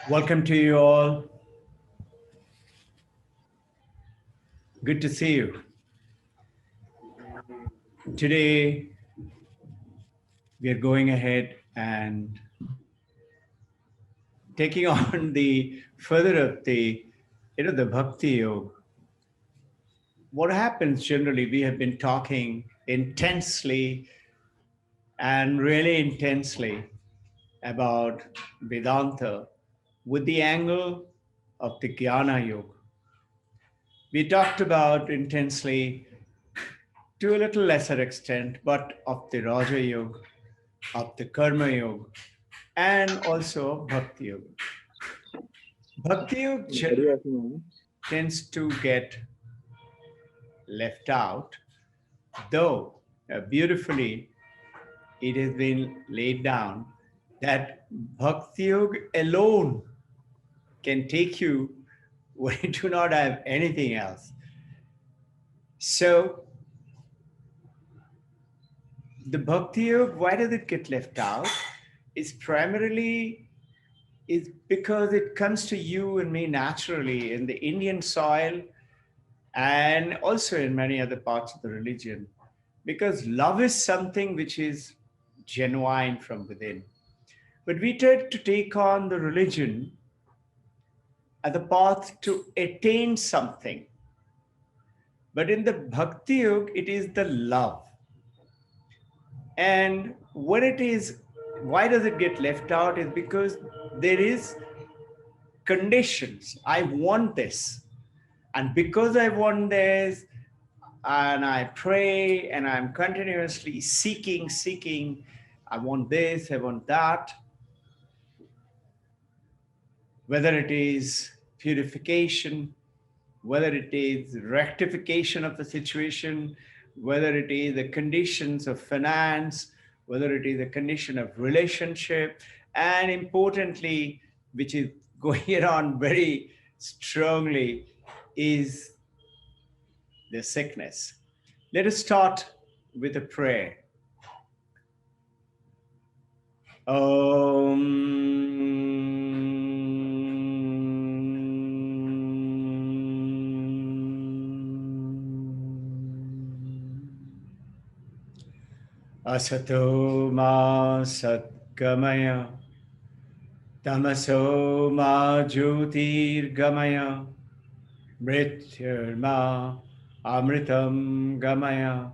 Welcome to you all. Good to see you. Today, we are going ahead and taking on the further of the Bhakti Yoga. What happens generally, we have been talking intensely and really intensely about Vedanta with the angle of the Jnana Yoga. We talked about intensely to a little lesser extent, but of the Raja Yoga, of the Karma Yoga, and also of Bhakti Yoga. Bhakti Yoga tends to get left out, though beautifully it has been laid down that Bhakti Yoga alone can take you where you do not have anything else. So, the Bhakti Yoga, why does it get left out? Is primarily is because it comes to you and me naturally in the Indian soil and also in many other parts of the religion. Because love is something which is genuine from within. But we try to take on the religion as a path to attain something. But in the Bhakti Yoga, it is the love. And when it is, why does it get left out? Is because there is conditions. I want this. And because I want this, and I pray and I'm continuously seeking, I want this, I want that. Whether it is purification, whether it is rectification of the situation, whether it is the conditions of finance, whether it is a condition of relationship, and importantly, which is going on very strongly, is the sickness. Let us start with a prayer. Asato ma satgamaya, tamaso ma jyotirgamaya, mrityurma amritam gamaya.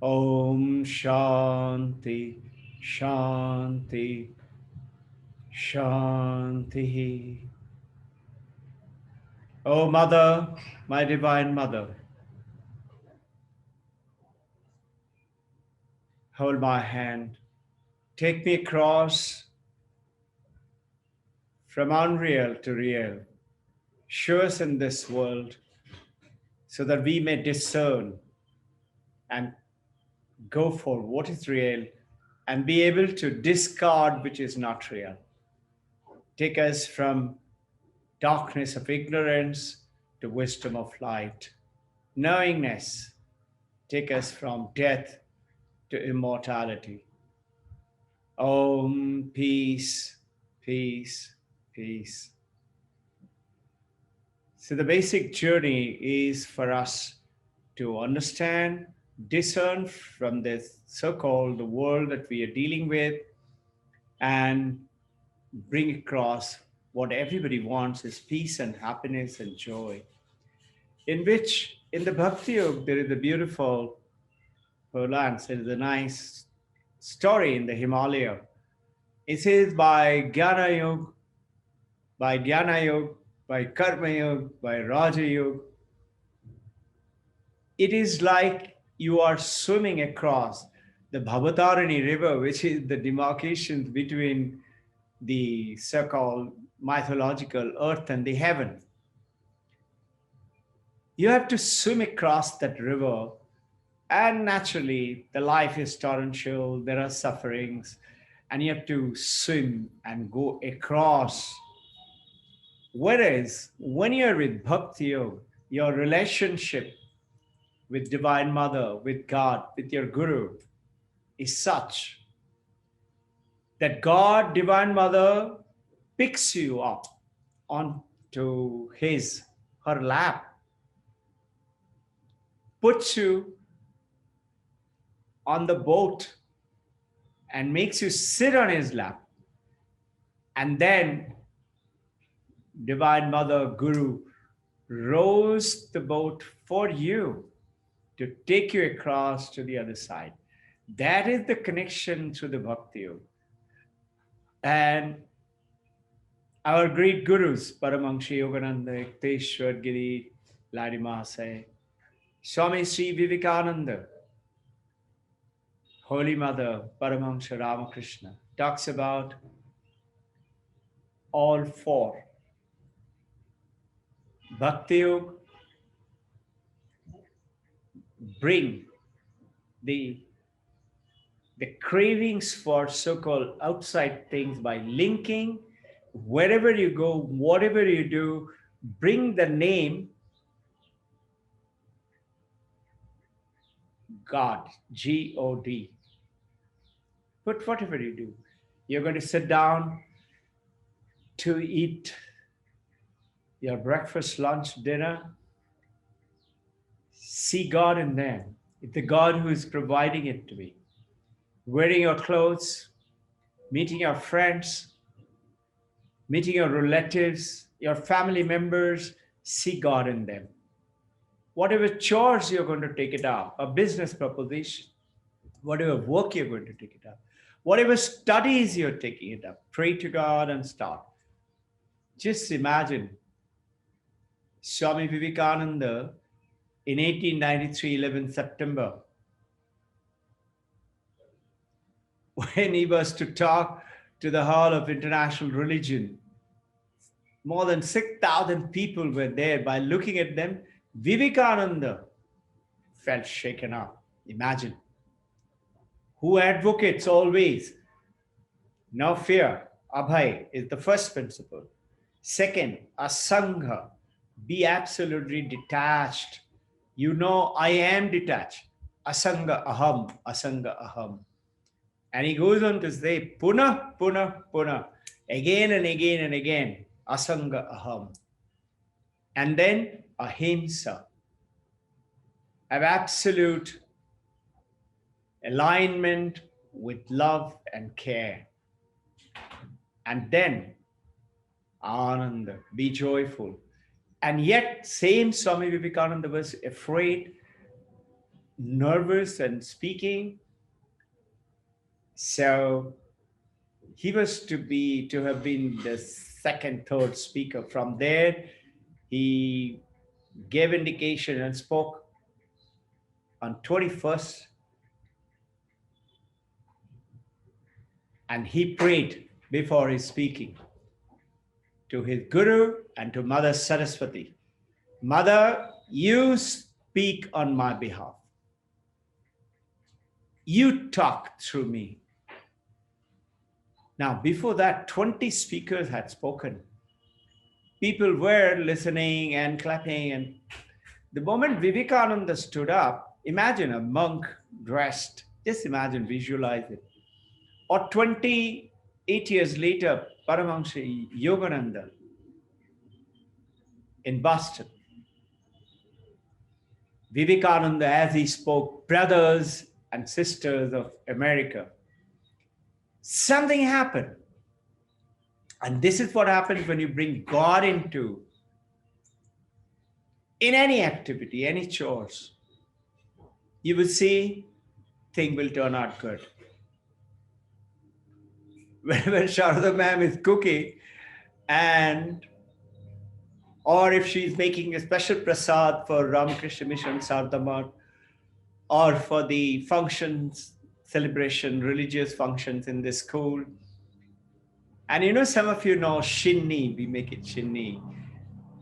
Om Shanti, Shanti, Shanti. Oh Mother, my Divine Mother, hold my hand. Take me across from unreal to real. Show us in this world so that we may discern and go for what is real and be able to discard which is not real. Take us from darkness of ignorance to wisdom of light. Knowingness, take us from death to immortality. Om, peace, peace, peace. So the basic journey is for us to understand, discern from this so-called the world that we are dealing with, and bring across what everybody wants is peace and happiness and joy. In which, in the Bhakti Yoga, there is a beautiful Lance, there is a nice story in the Himalaya. It says by Jnana Yoga, by Dhyana Yoga, by Karma Yoga, by Raja Yoga, it is like you are swimming across the Bhavatarani river, which is the demarcations between the so-called mythological earth and the heaven. You have to swim across that river, and naturally the life is torrential, there are sufferings, and you have to swim and go across. Whereas when you're with Bhakti Yoga, your relationship with Divine Mother, with God, with your Guru is such that God, Divine Mother, picks you up onto her lap, puts you on the boat and makes you sit on his lap. And then Divine Mother, Guru, rows the boat for you to take you across to the other side. That is the connection through the Bhakti Yoga. And our great gurus, Paramahansa Yogananda, Yukteswar Giri, Ladi Mahasaya, Swami Sri Vivekananda, Holy Mother, Paramahansa Ramakrishna, talks about all four. Bhakti Yoga bring the cravings for so-called outside things by linking wherever you go, whatever you do, bring the name God, G-O-D. But whatever you do, you're going to sit down to eat your breakfast, lunch, dinner. See God in them. It's the God who is providing it to me. Wearing your clothes, meeting your friends, meeting your relatives, your family members, see God in them. Whatever chores you're going to take it up, a business proposition, whatever work you're going to take it up, whatever studies you're taking it up, pray to God and start. Just imagine Swami Vivekananda in 1893, 11 September, when he was to talk to the Hall of International Religion. More than 6,000 people were there. By looking at them, Vivekananda felt shaken up. Imagine. Who advocates always? No fear. Abhay is the first principle. Second, asangha. Be absolutely detached. You know, I am detached. Asanga aham, asanga aham. And he goes on to say, puna, puna, puna. Again and again and again. Asanga aham. And then ahimsa. Have absolute alignment with love and care. And then ananda, be joyful. And yet, same Swami Vivekananda was afraid, nervous and speaking. So he was to have been the second, third speaker. From there, he gave indication and spoke on 21st. And he prayed before his speaking to his Guru and to Mother Saraswati. Mother, you speak on my behalf. You talk through me. Now, before that, 20 speakers had spoken. People were listening and clapping. And the moment Vivekananda stood up, imagine a monk dressed. Just imagine, visualize it. Or 28 years later, Paramahansa Yogananda in Boston. Vivekananda, as he spoke, brothers and sisters of America. Something happened. And this is what happens when you bring God in any activity, any chores. You will see things will turn out good. When Sharada ma'am is cooking or if she's making a special prasad for Ramakrishna Mission Sardamar or for the functions, celebration, religious functions in the school. And you know, some of you know shinni, we make it shinni.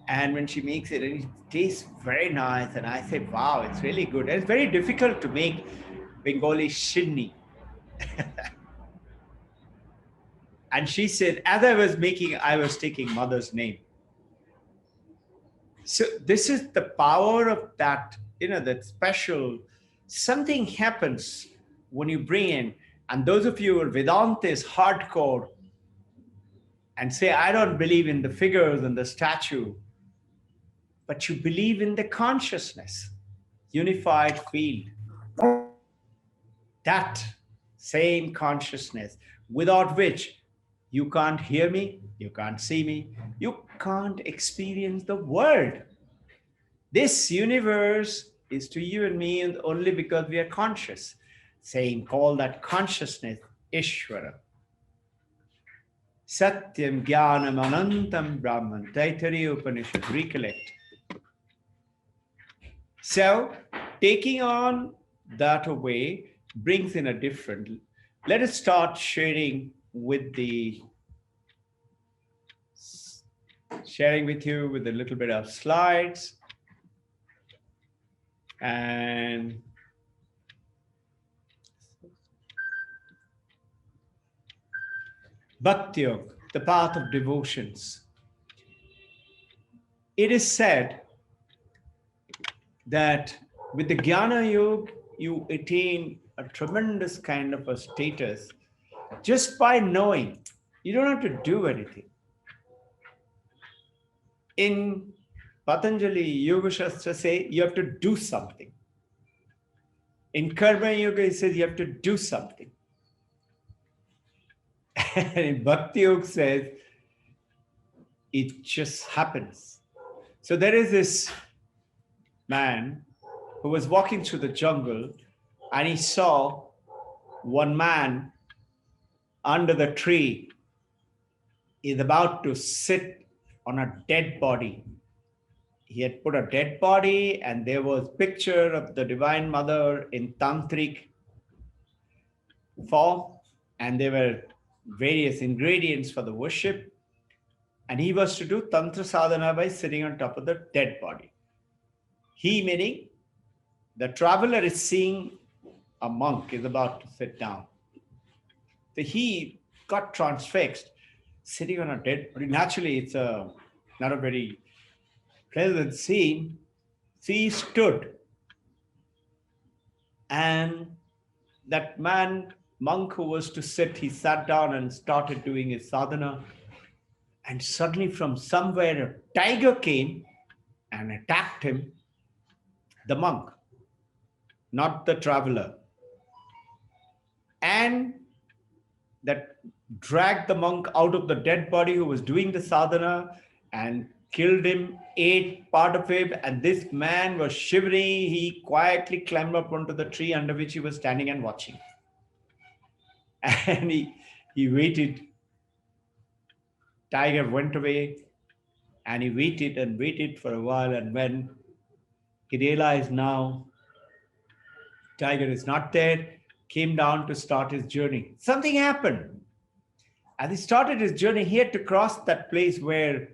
And when she makes it, it tastes very nice. And I say, wow, it's really good. And it's very difficult to make Bengali shinni. And she said, as I was making, I was taking mother's name. So this is the power of that that special, something happens when you bring in, and those of you who are Vedantists hardcore and say, I don't believe in the figures and the statue, but you believe in the consciousness, unified field, that same consciousness without which you can't hear me, you can't see me, you can't experience the world. This universe is to you and me and only because we are conscious. Saying, call that consciousness Ishvara. Satyam Jnanam Anantam Brahman. Taittiriya Upanishad. Recollect. So, taking on that away brings in a different. Let us start sharing with you with a little bit of slides. And Bhakti Yoga, the path of devotions. It is said that with the Jnana Yoga, you attain a tremendous kind of a status just by knowing. You don't have to do anything. In Patanjali Yoga Shastra say you have to do something. In Karma Yoga, it says you have to do something. And in Bhakti Yoga says it just happens. So there is this man who was walking through the jungle and he saw one man under the tree is about to sit on a dead body. He had put a dead body and there was picture of the Divine Mother in tantric form, and there were various ingredients for the worship, and he was to do tantra sadhana by sitting on top of the dead body. He meaning the traveler is seeing a monk is about to sit down. So he got transfixed, sitting on a dead body. Naturally, it's not a very pleasant scene. So he stood, and that monk who was to sit, he sat down and started doing his sadhana. And suddenly from somewhere, a tiger came and attacked him, the monk, not the traveler. And that dragged the monk out of the dead body who was doing the sadhana and killed him, ate part of him. And this man was shivering. He quietly climbed up onto the tree under which he was standing and watching. And he waited. Tiger went away and he waited and waited for a while. And when he realized now Tiger is not there, came down to start his journey. Something happened. As he started his journey, he had to cross that place where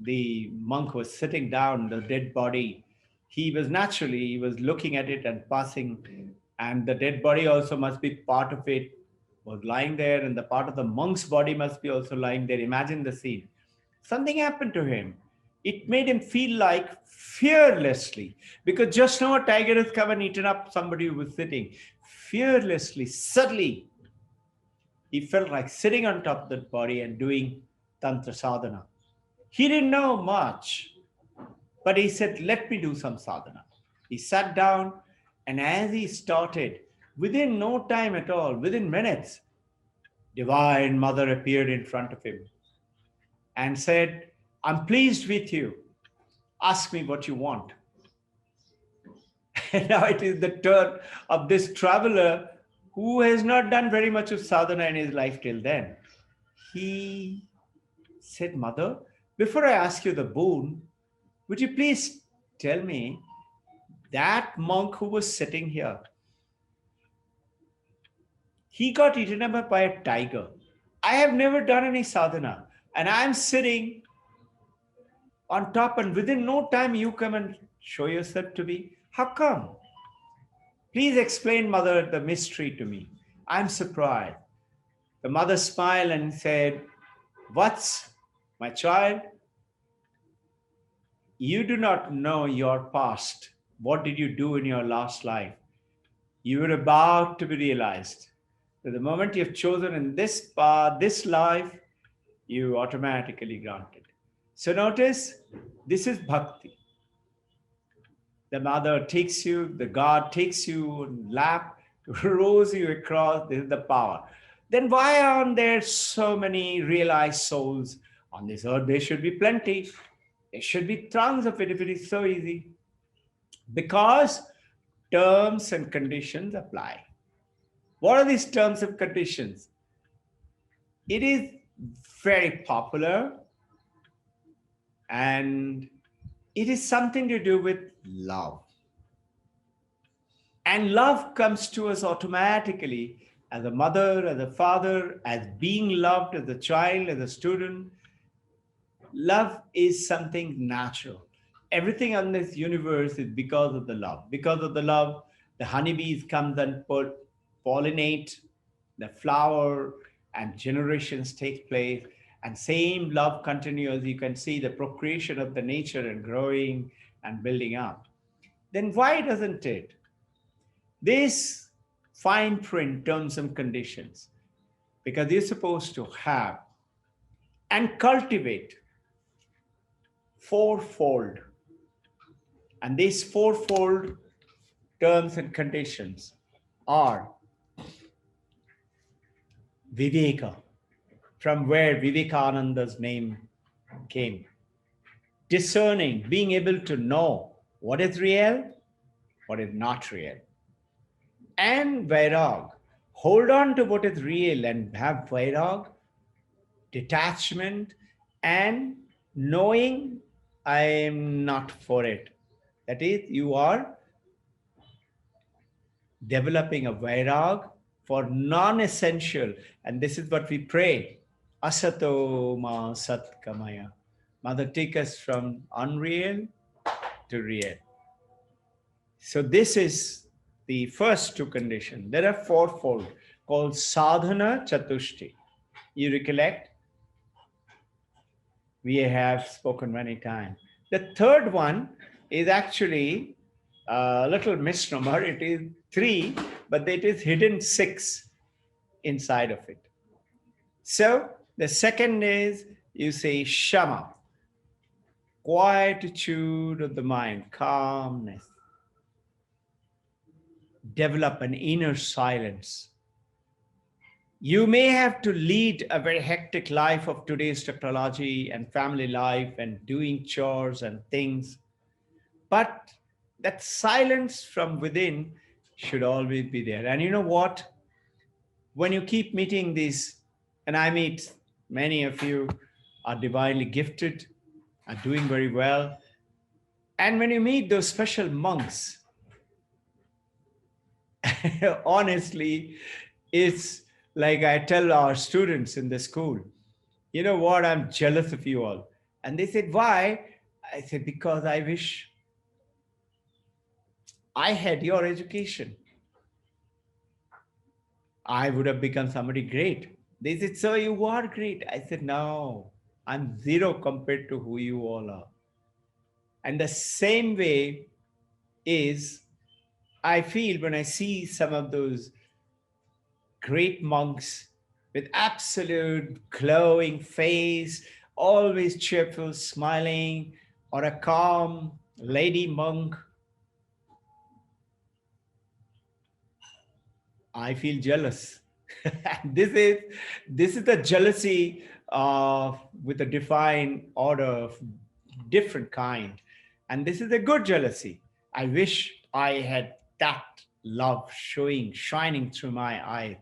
the monk was sitting down, the dead body. He was looking at it and passing, and the dead body also must be part of it, was lying there, and the part of the monk's body must be also lying there. Imagine the scene. Something happened to him. It made him feel like fearlessly, because just now a tiger has come and eaten up somebody who was sitting. Fearlessly, suddenly, he felt like sitting on top of that body and doing tantra sadhana. He didn't know much, but he said, let me do some sadhana. He sat down, and as he started, within no time at all, within minutes, Divine Mother appeared in front of him and said, I'm pleased with you. Ask me what you want. And now it is the turn of this traveler who has not done very much of sadhana in his life till then. He said, Mother, before I ask you the boon, would you please tell me that monk who was sitting here, he got eaten up by a tiger. I have never done any sadhana, and I'm sitting on top, and within no time you come and show yourself to me. How come? Please explain, Mother, the mystery to me. I'm surprised. The mother smiled and said, What's my child? You do not know your past. What did you do in your last life? You were about to be realized. So the moment you've chosen in this path, this life, you automatically granted. So notice, this is bhakti. The mother takes you, the God takes you in lap, rows you across. This is the power. Then why aren't there so many realized souls on this earth? There should be plenty. There should be tons of it if it is so easy. Because terms and conditions apply. What are these terms and conditions? It is very popular, and it is something to do with love. And love comes to us automatically as a mother, as a father, as being loved, as a child, as a student. Love is something natural. Everything on this universe is because of the love. Because of the love, the honeybees come and pollinate the flower, and generations take place. And same love continues. You can see the procreation of the nature and growing and building up. Then why doesn't it? This fine print terms and conditions, because you're supposed to have and cultivate fourfold. And these fourfold terms and conditions are Viveka, from where Vivekananda's name came. Discerning, being able to know what is real, what is not real. And Vairag, hold on to what is real and have Vairag, detachment, and knowing I am not for it. That is, you are developing a vairag for non-essential. And this is what we pray. Asato ma satkamaya. Mother, take us from unreal to real. So this is the first two conditions. There are fourfold called sadhana chatushti. You recollect? We have spoken many times. The third one is actually a little misnomer. It is 3, but it is hidden 6 inside of it. So the second is, you say shama, quietude of the mind, calmness. Develop an inner silence. You may have to lead a very hectic life of today's technology and family life and doing chores and things, but that silence from within should always be there. And you know what? When you keep meeting these, and I meet many of you are divinely gifted, are doing very well. And when you meet those special monks, honestly, it's like I tell our students in the school, you know what, I'm jealous of you all. And they said, why? I said, because I wish I had your education. I would have become somebody great. They said, so you are great. I said, no, I'm zero compared to who you all are. And the same way is, I feel when I see some of those great monks with absolute glowing face, always cheerful, smiling, or a calm lady monk, I feel jealous. this is the jealousy with a defined order of different kind, and this is a good jealousy. I wish I had that love shining through my eye.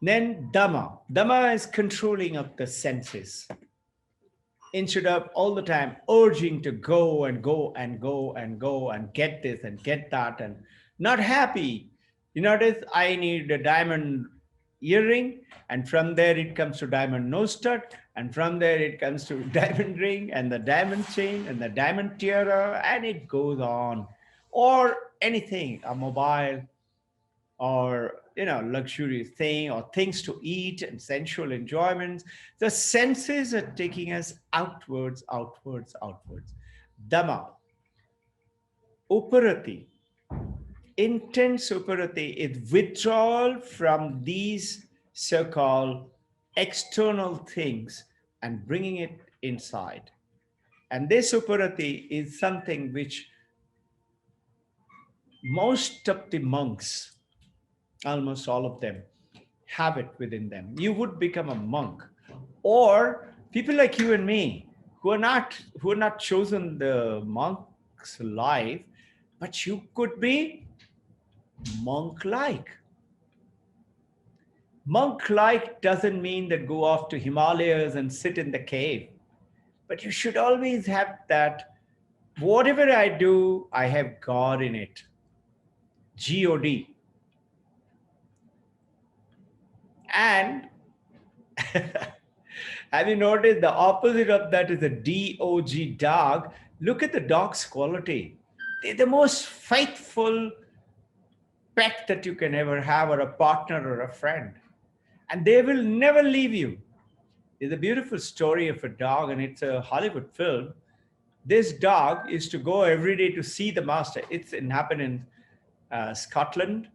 Then Dhamma is controlling of the senses. Instead of all the time urging to go and go and go and go and get this and get that and not happy. You notice I need a diamond earring, and from there it comes to diamond nose stud, and from there it comes to diamond ring and the diamond chain and the diamond tiara, and it goes on. Or anything, a mobile, or luxurious thing, or things to eat and sensual enjoyments. The senses are taking us outwards, outwards, outwards. Dhamma, Uparati, intense uparati is withdrawal from these so-called external things and bringing it inside. And this uparati is something which most of the monks, almost all of them, have it within them. You would become a monk, or people like you and me who are not chosen the monk's life, but you could be monk-like. Monk-like doesn't mean that go off to Himalayas and sit in the cave, but you should always have that. Whatever I do, I have God in it. God. And have you noticed the opposite of that is a dog, dog? Look at the dog's quality. They're the most faithful pet that you can ever have, or a partner or a friend. And they will never leave you. There's a beautiful story of a dog, and it's a Hollywood film. This dog is to go every day to see the master. It happened in Scotland.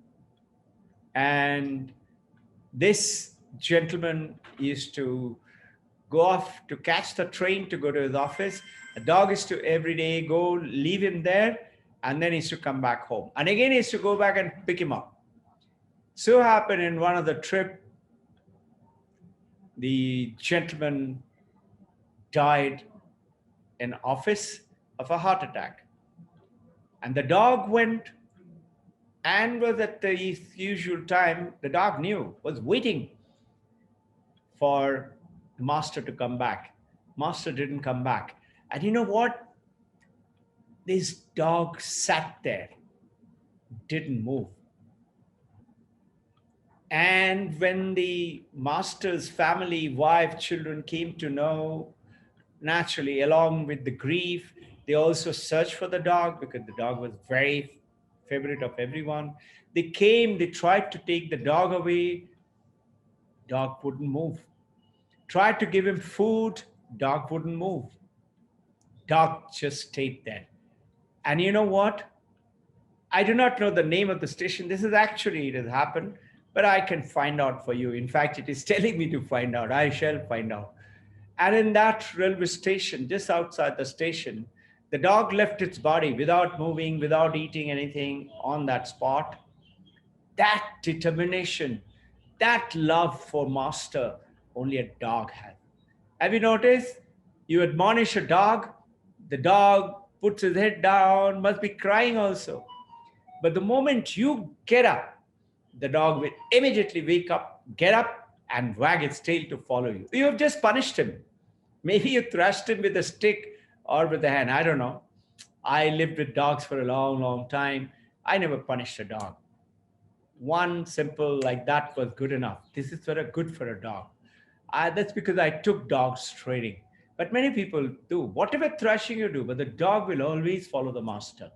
And this gentleman used to go off to catch the train to go to his office. The dog is to every day go leave him there, and then he's to come back home. And again, he's to go back and pick him up. So happened in one of the trip, the gentleman died in office of a heart attack. And the dog went and was at the usual time, the dog knew, was waiting for the master to come back. Master didn't come back. And you know what? This dog sat there, didn't move. And when the master's family, wife, children came to know, naturally, along with the grief, they also searched for the dog because the dog was very favorite of everyone. They came, they tried to take the dog away. Dog wouldn't move. Tried to give him food. Dog wouldn't move. Dog just stayed there. And you know what? I do not know the name of the station. This is actually, it has happened, but I can find out for you. In fact, it is telling me to find out. I shall find out. And in that railway station, just outside the station, the dog left its body without moving, without eating anything on that spot. That determination, that love for master, only a dog has. Have you noticed? You admonish a dog, the dog puts his head down, must be crying also. But the moment you get up, the dog will immediately wake up, get up, and wag its tail to follow you. You have just punished him. Maybe you thrashed him with a stick or with a hand. I don't know. I lived with dogs for a long, long time. I never punished a dog. One simple like that was good enough. This is sort of good for a dog. That's because I took dogs training. But many people do. Whatever thrashing you do, but the dog will always follow the master.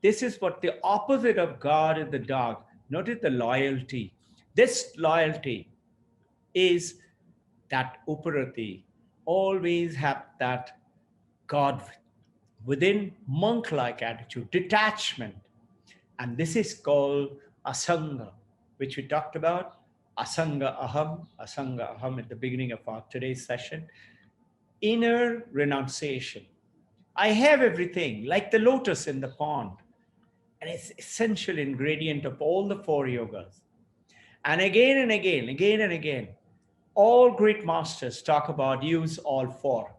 This is what the opposite of God is the dog. Notice the loyalty. This loyalty is that uparati. Always have that God within monk-like attitude, detachment. And this is called asanga, which we talked about. Asanga aham at the beginning of our today's session. Inner renunciation. I have everything, like the lotus in the pond. And it's essential ingredient of all the four yogas. And again and again, again and again, all great masters talk about use all four.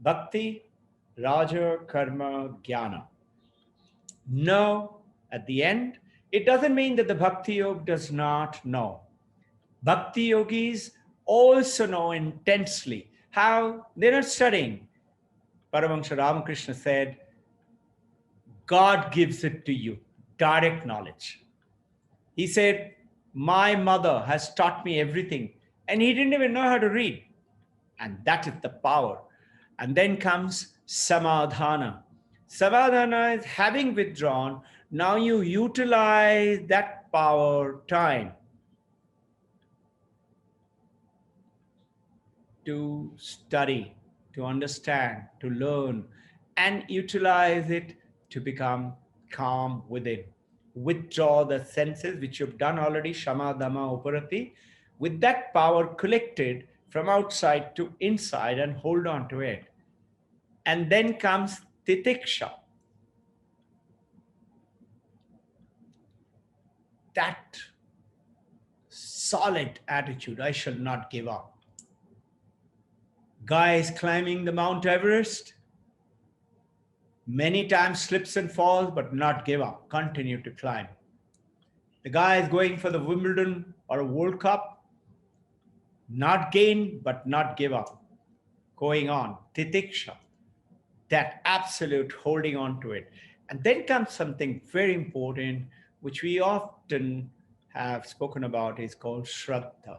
Bhakti, Raja, Karma, Jnana. Know at the end, it doesn't mean that the Bhakti Yoga does not know. Bhakti yogis also know intensely. How? They're not studying. Paramahansa Ramakrishna said, God gives it to you, direct knowledge. He said, my mother has taught me everything. And he didn't even know how to read. And that is the power. And then comes samadhana. Samadhana is having withdrawn. Now you utilize that power time to study, to understand, to learn, and utilize it to become calm within. Withdraw the senses, which you've done already, Shama, Dhamma, Uparati, with that power collected from outside to inside and hold on to it. And then comes Titiksha, that solid attitude, I shall not give up. Guy is climbing the Mount Everest, many times slips and falls, but not give up, continue to climb. The guy is going for the Wimbledon or a World Cup, not gain, but not give up, going on, Titiksha, that absolute holding on to it. And then comes something very important, which we often have spoken about, is called Shraddha.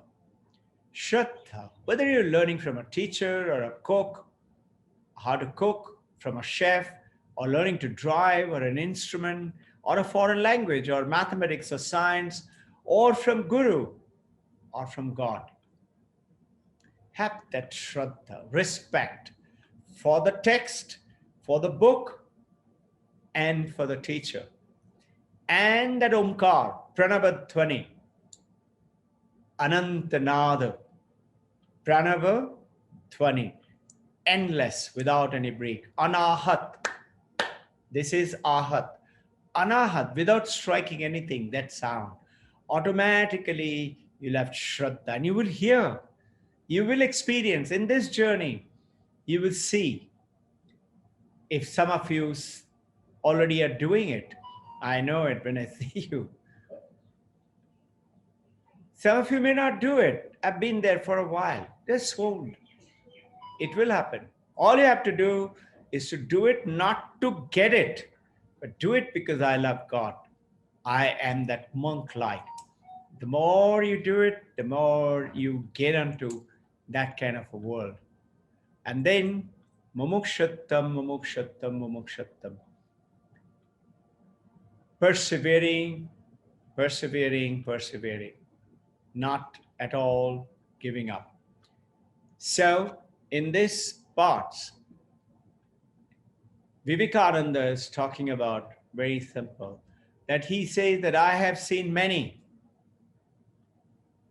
Shraddha, whether you're learning from a teacher or a cook, how to cook, from a chef, or learning to drive or an instrument, or a foreign language, or mathematics or science, or from Guru, or from God. Have that Shraddha, respect for the text, for the book, and for the teacher. And that Omkar, Pranabadhvani, Anantanada, Pranava Dhvani, endless, without any break. Anahat, this is Ahat. Anahat, without striking anything, that sound. Automatically, you'll have Shraddha, and you will hear, you will experience in this journey, you will see. If some of you already are doing it, I know it when I see you. Some of you may not do it. I've been there for a while. Just hold. It will happen. All you have to do is to do it not to get it, but do it because I love God. I am that monk-like. The more you do it, the more you get into that kind of a world. And then, mumukshattam, mumukshattam, mumukshattam. Persevering, persevering, persevering. Not at all giving up. So, in this parts, Vivekananda is talking about very simple, that he says that I have seen many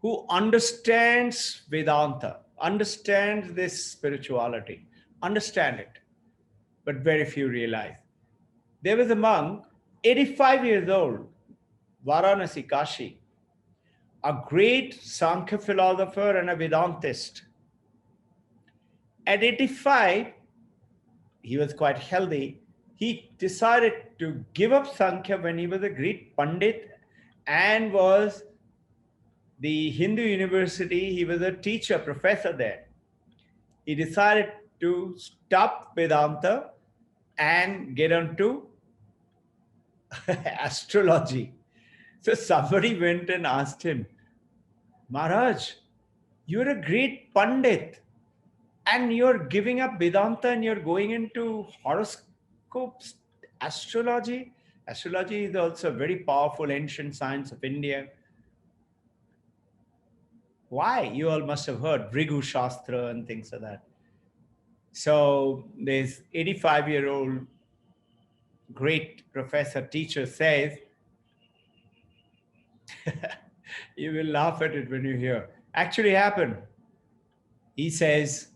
who understands Vedanta, understands this spirituality, understand it, but very few realize. There was a monk, 85 years old, Varanasi, Kashi, a great Sankhya philosopher and a Vedantist. At 85, he was quite healthy. He decided to give up Sankhya when he was a great Pandit and was the Hindu university. He was a teacher, professor there. He decided to stop Vedanta and get onto astrology. So somebody went and asked him, Maharaj, you're a great Pandit and you're giving up Vedanta and you're going into horoscopes, astrology. Astrology is also a very powerful ancient science of India. Why? You all must have heard Bhrigu Shastra and things like that. So this 85-year-old great professor teacher says, you will laugh at it when you hear. Actually happened. He says,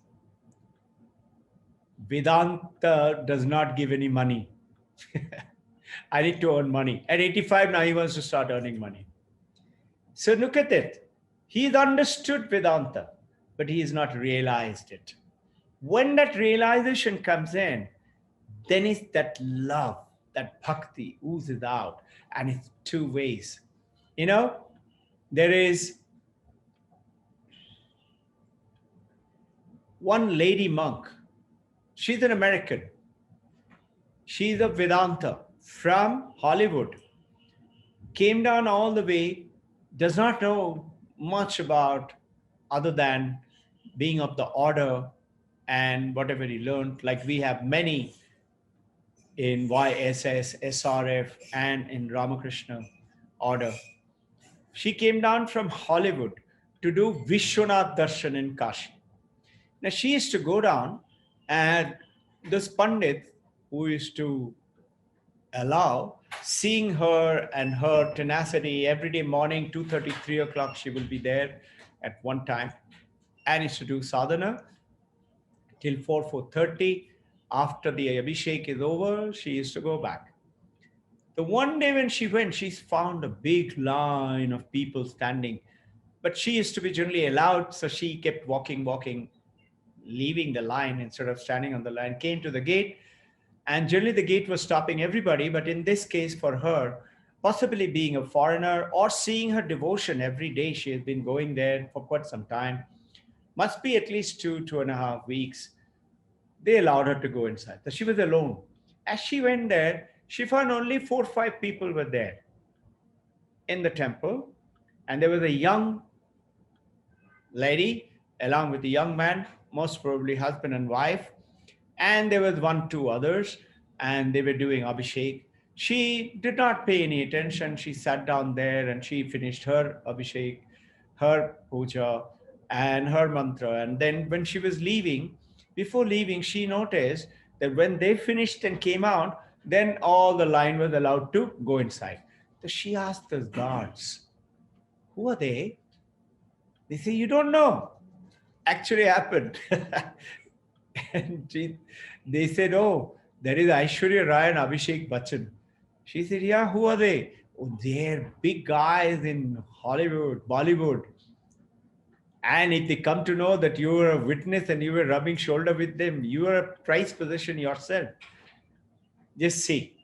Vedanta does not give any money. I need to earn money. At 85 now he wants to start earning money. So look at it. He's understood Vedanta, but he has not realized it. When that realization comes in, then it's that love, that bhakti oozes out, and it's two ways. You know, there is one lady monk. She's an American. She's a Vedanta from Hollywood. Came down all the way, does not know much about other than being of the order and whatever he learned. Like we have many in YSS, SRF, and in Ramakrishna order. She came down from Hollywood to do Vishwanath Darshan in Kashi. Now she used to go down and those Pandits, who used to allow seeing her and her tenacity every day morning, 2:30, 3 o'clock, she will be there at one time and used to do sadhana till 4, 4:30. After the Abhishek is over, she used to go back. The one day when she went, she found a big line of people standing. But she used to be generally allowed, so she kept walking, walking, leaving the line instead of standing on the line, came to the gate, and generally the gate was stopping everybody. But in this case, for her, possibly being a foreigner or seeing her devotion every day, she has been going there for quite some time, must be at least 2.5 weeks. They allowed her to go inside. So she was alone. As she went there, she found only 4 or 5 people were there in the temple, and there was a young lady along with a young man, most probably husband and wife, and there was one, two others, and they were doing Abhishek. She did not pay any attention. She sat down there and she finished her Abhishek, her puja, and her mantra. And then when she was leaving, before leaving, she noticed that when they finished and came out, then all the line was allowed to go inside. So she asked the guards, who are they? They say, you don't know. Actually happened. And they said, oh, there is Aishwarya Rai and Abhishek Bachchan. She said, yeah, who are they? Oh, they're big guys in Hollywood, Bollywood. And if they come to know that you were a witness and you were rubbing shoulder with them, you are a prized possession yourself. Just see.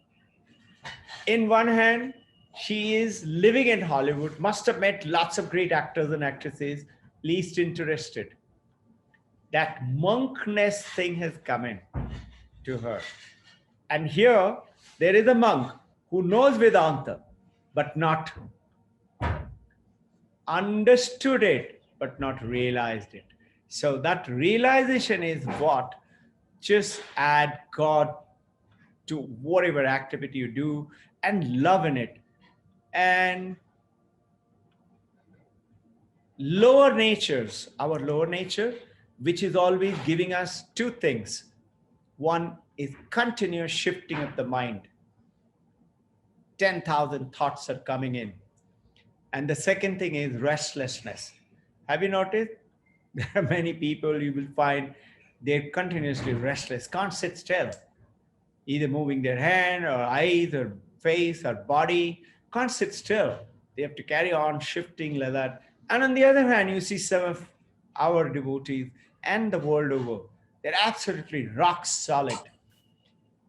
In one hand, she is living in Hollywood, must have met lots of great actors and actresses, least interested. That monkness thing has come in to her. And here, there is a monk who knows Vedanta, but not understood it, but not realized it. So that realization is what just add God to whatever activity you do and love in it. And lower natures, our lower nature, which is always giving us two things. One is continuous shifting of the mind. 10,000 thoughts are coming in. And the second thing is restlessness. Have you noticed? There are many people you will find they're continuously restless, can't sit still, either moving their hand or eyes or face or body, can't sit still. They have to carry on shifting like that. And on the other hand, you see some of our devotees and the world over, they're absolutely rock solid.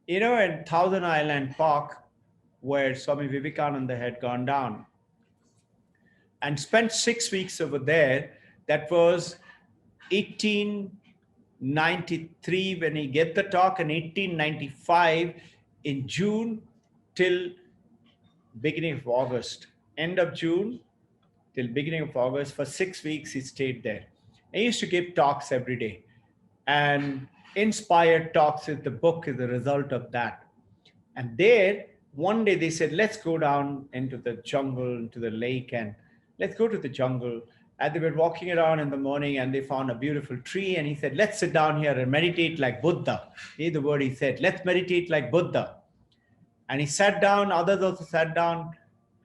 You know, in Thousand Island Park, where Swami Vivekananda had gone down and spent 6 weeks over there, that was 1893 when he gave the talk, and 1895 in June till beginning of August, end of June till beginning of August. For 6 weeks he stayed there. He used to give talks every day, and Inspired Talks is the book, is the result of that. And there one day they said, let's go down into the jungle, into the lake, and let's go to the jungle. And they were walking around in the morning and they found a beautiful tree, and he said, let's sit down here and meditate like Buddha. Here's the word he said, let's meditate like Buddha. And he sat down, others also sat down,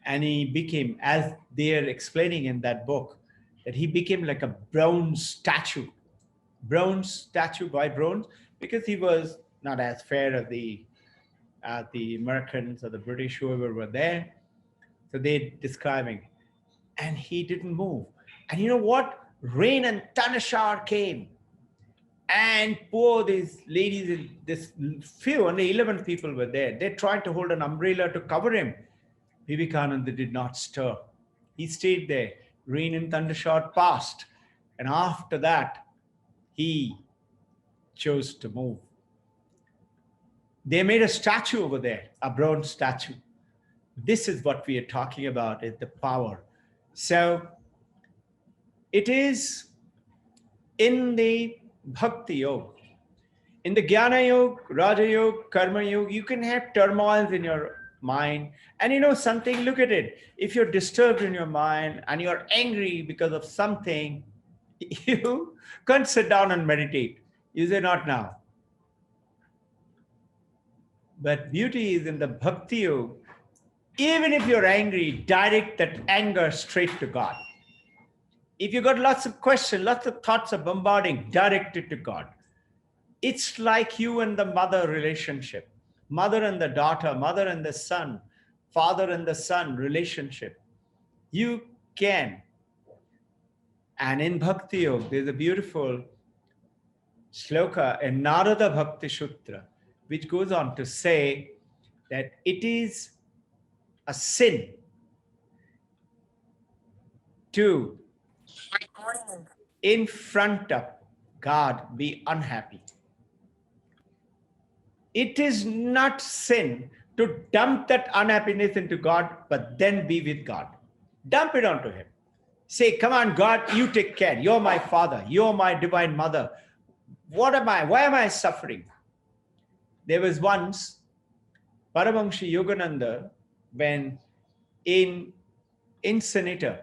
and he became, as they are explaining in that book, that he became like a bronze statue. Bronze statue. Why bronze? Because he was not as fair as the Americans or the British, whoever were there. So they're describing. And he didn't move. And you know what? Rain and thunder shower came. And poor these ladies, this few, only 11 people were there. They tried to hold an umbrella to cover him. Vivekananda did not stir. He stayed there. Rain and thunder shower passed. And after that, he chose to move. They made a statue over there, a bronze statue. This is what we are talking about, is the power. So it is in the Bhakti Yoga. In the Jnana Yoga, Raja Yoga, Karma Yoga, you can have turmoils in your mind. And you know something, look at it. If you're disturbed in your mind and you're angry because of something, you can't sit down and meditate. You say, not now. But beauty is in the Bhakti Yoga. Even if you're angry, direct that anger straight to God. If you got lots of questions, lots of thoughts are bombarding, direct it to God. It's like you and the mother relationship, mother and the daughter, mother and the son, father and the son relationship. You can. And in Bhakti Yoga, there's a beautiful sloka in Narada Bhakti Sutra, which goes on to say that it is a sin to, in front of God, be unhappy. It is not sin to dump that unhappiness into God, but then be with God. Dump it onto Him. Say, come on, God, you take care. You're my Father. You're my divine mother. What am I? Why am I suffering? There was once Paramahansa Yogananda, when in Senator,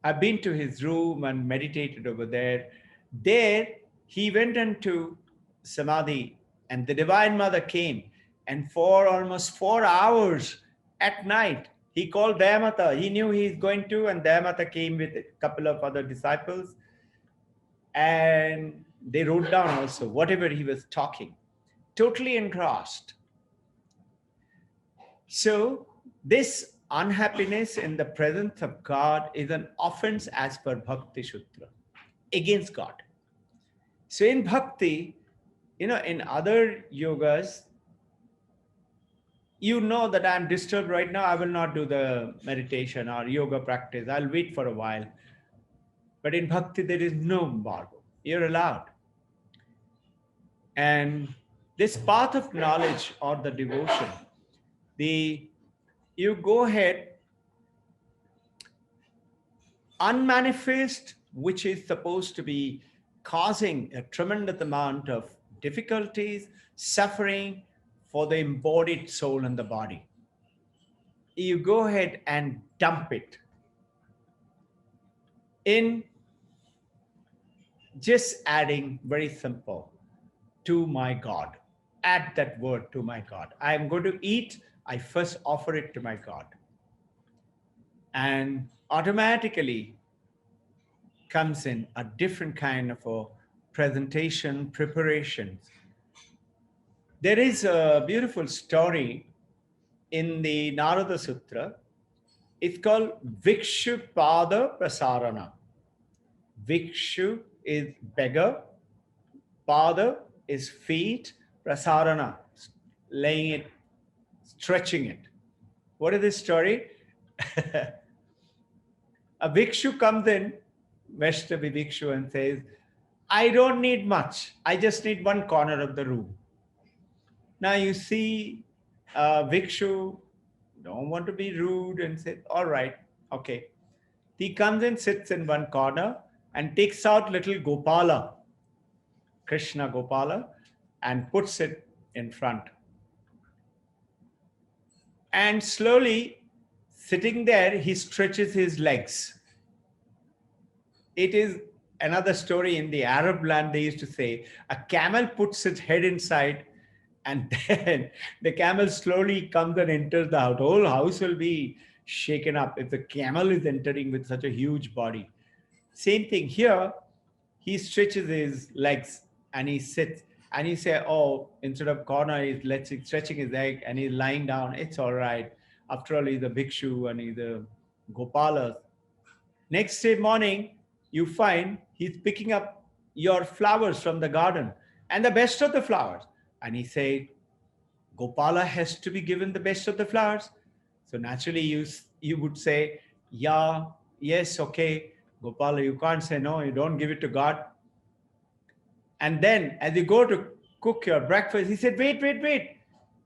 I've been to his room and meditated over there. There, he went into Samadhi, and the Divine Mother came. And for almost 4 hours at night, he called Dayamata. He knew he's going to, and Dayamata came with a couple of other disciples. And they wrote down also whatever he was talking, totally engrossed. So this unhappiness in the presence of God is an offense as per Bhakti Sutra against God. So in Bhakti, in other yogas, you know that I'm disturbed right now, I will not do the meditation or yoga practice. I'll wait for a while. But in Bhakti, there is no embargo. You're allowed. And this path of knowledge or the devotion, you go ahead, unmanifest, which is supposed to be causing a tremendous amount of difficulties, suffering for the embodied soul and the body. You go ahead and dump it in just adding very simple, to my God. Add that word, to my God. I am going to eat, I first offer it to my God. And automatically comes in a different kind of a presentation, preparation. There is a beautiful story in the Narada Sutra. It's called Vikshu Pada Prasarana. Vikshu is beggar, Pada is feet, Prasarana, laying it, stretching it. What is this story? A Vikshu comes in, Vaishnavi Vikshu, and says, I don't need much. I just need one corner of the room. Now you see, Vikshu don't want to be rude and say, all right, okay. He comes and sits in one corner and takes out little Gopala, Krishna Gopala, and puts it in front. And slowly, sitting there, he stretches his legs. It is another story in the Arab land. They used to say, a camel puts its head inside, and then the camel slowly comes and enters the house. The whole house will be shaken up if the camel is entering with such a huge body. Same thing here. He stretches his legs and he sits, and he say, oh, instead of corner, he's stretching his leg and he's lying down. It's all right. After all, he's a bhikshu and he's a Gopala. Next day morning, you find he's picking up your flowers from the garden, and the best of the flowers. And he said, Gopala has to be given the best of the flowers. So naturally you would say, yeah, yes, okay, Gopala, you can't say no, you don't give it to God. And then as you go to cook your breakfast, he said, wait.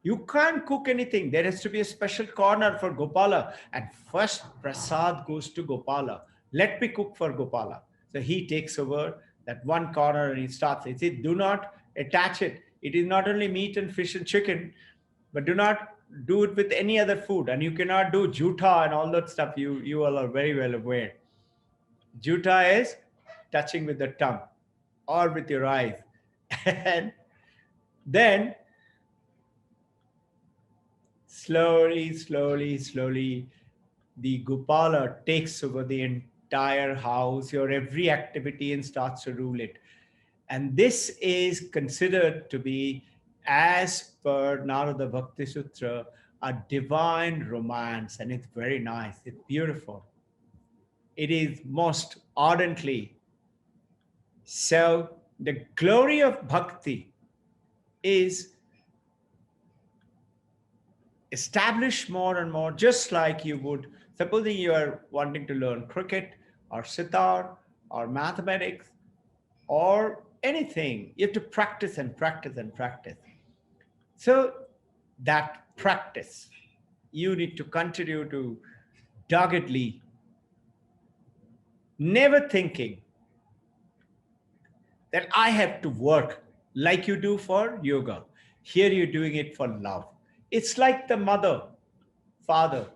You can't cook anything. There has to be a special corner for Gopala. And first prasad goes to Gopala. Let me cook for Gopala. So he takes over that one corner and he starts. He said, do not attach it. It is not only meat and fish and chicken, but do not do it with any other food. And you cannot do juta and all that stuff. You all are very well aware. Juta is touching with the tongue or with your eyes. And then slowly, slowly, slowly, the Gopala takes over the entire house, your every activity, and starts to rule it. And this is considered to be, as per Narada Bhakti Sutra, a divine romance. And it's very nice, it's beautiful. It is most ardently. So, the glory of bhakti is established more and more, just like you would, supposing you are wanting to learn cricket or sitar or mathematics or anything, you have to practice and practice and practice. So that practice, you need to continue to doggedly, never thinking that I have to work like you do for yoga. Here you're doing it for love. It's like the mother, father,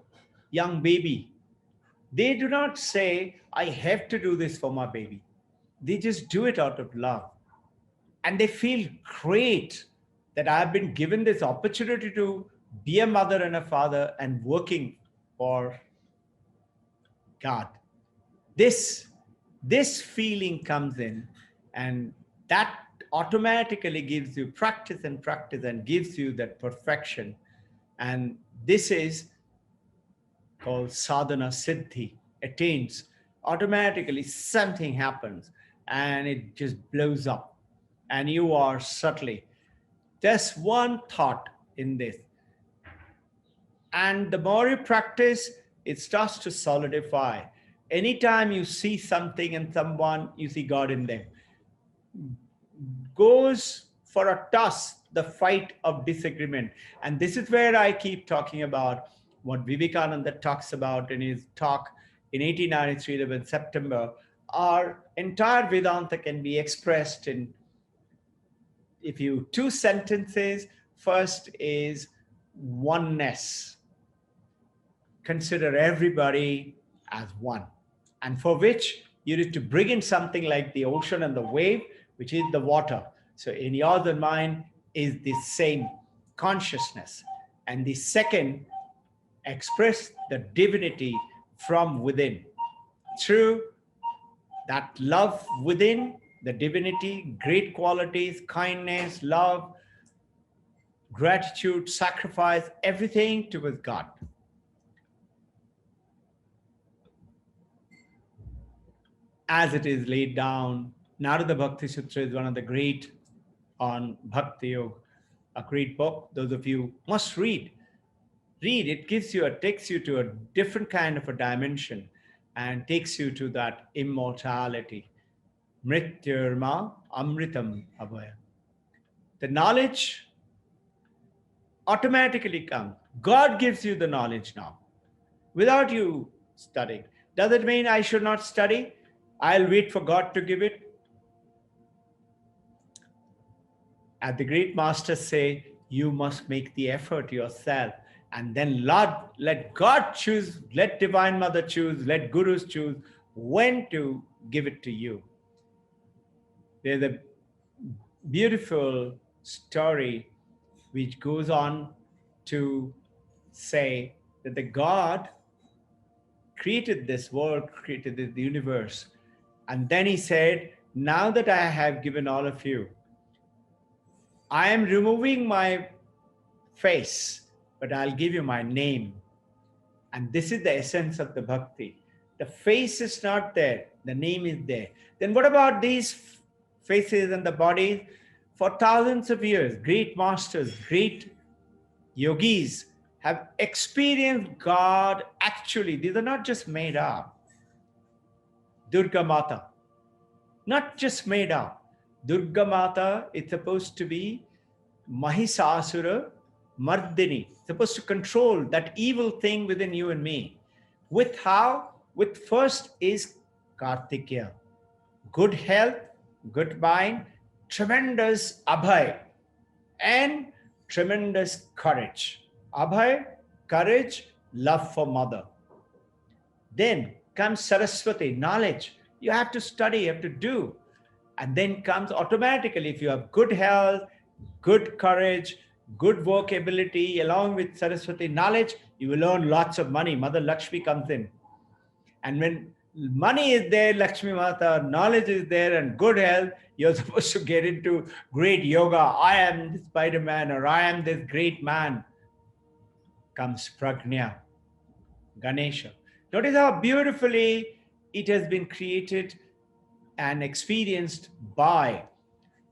young baby. They do not say, I have to do this for my baby. They just do it out of love. And they feel great that I've been given this opportunity to be a mother and a father and working for God. This feeling comes in, and that automatically gives you practice and gives you that perfection. And this is called sadhana siddhi, attains. Automatically something happens and it just blows up, and you are subtly just one thought in this. And the more you practice, it starts to solidify. Anytime you see something and someone, you see God in them. Goes for a toss, the fight of disagreement. And this is where I keep talking about what Vivekananda talks about in his talk in 1893, 11 September. Our entire Vedanta can be expressed in, if you, two sentences. First is oneness. Consider everybody as one, and for which you need to bring in something like the ocean and the wave, which is the water. So in yours and mine is the same consciousness. And the second, express the divinity from within through that love within, the divinity, great qualities, kindness, love, gratitude, sacrifice, everything towards God. As it is laid down, Narada Bhakti Sutra is one of the great on Bhakti Yoga, a great book. Those of you must read. Read, it gives you, it takes you to a different kind of a dimension and takes you to that immortality. Mrityurma amritam abhaya. The knowledge automatically comes. God gives you the knowledge now without you studying. Does it mean I should not study? I'll wait for God to give it? As the great masters say, you must make the effort yourself. And then let God choose, let Divine Mother choose, let Gurus choose when to give it to you. There's a beautiful story which goes on to say that the God created this world, created the universe. And then he said, now that I have given all of you, I am removing my face, but I'll give you my name. And this is the essence of the bhakti. The face is not there, the name is there. Then what about these faces and the bodies? For thousands of years, great masters, great yogis have experienced God actually. These are not just made up. Durga Mata, not just made up. Durga Mata is supposed to be Mahisasura Mardini, supposed to control that evil thing within you and me. With how? With first is Kartikeya. Good health, good mind, tremendous abhay, and tremendous courage. Abhay, courage, love for mother. Then comes Saraswati, knowledge. You have to study, you have to do. And then comes automatically, if you have good health, good courage, good work ability, along with Saraswati knowledge, you will earn lots of money. Mother Lakshmi comes in. And when money is there, Lakshmi Mata, knowledge is there, and good health, you're supposed to get into great yoga. I am the Spider-Man, or I am this great man. Comes Prajna, Ganesha. Notice how beautifully it has been created and experienced by,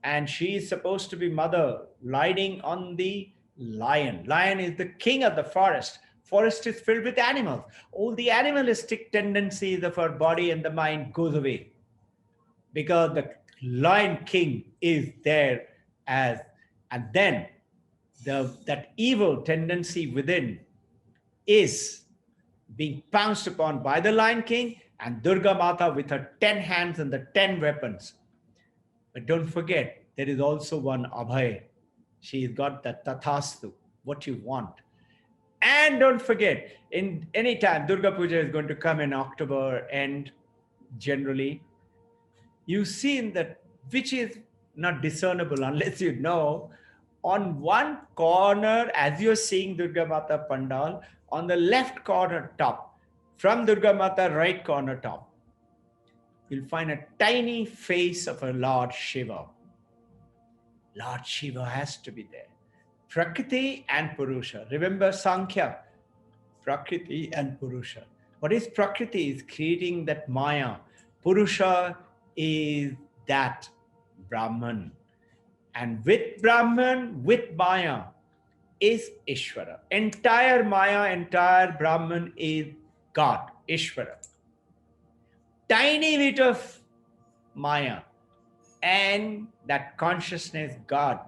and she is supposed to be mother riding on the lion. Lion is the king of the forest. Forest is filled with animals. All the animalistic tendencies of our body and the mind goes away because the lion king is there as, and then that evil tendency within is being pounced upon by the lion king and Durga Mata with her 10 hands and the 10 weapons. But don't forget, there is also one Abhay. She's got the Tathastu, what you want. And don't forget, in any time, Durga Puja is going to come in October, and generally, you see in that, which is not discernible unless you know, on one corner, as you're seeing Durga Mata Pandal, on the left corner top, from Durga Mata right corner top, you'll find a tiny face of a Lord Shiva. Lord Shiva has to be there. Prakriti and Purusha. Remember Sankhya, Prakriti and Purusha. What is Prakriti? Is creating that Maya. Purusha is that Brahman. And with Brahman, with Maya, is Ishvara. Entire Maya, entire Brahman is God, Ishvara. Tiny bit of Maya and that consciousness, God,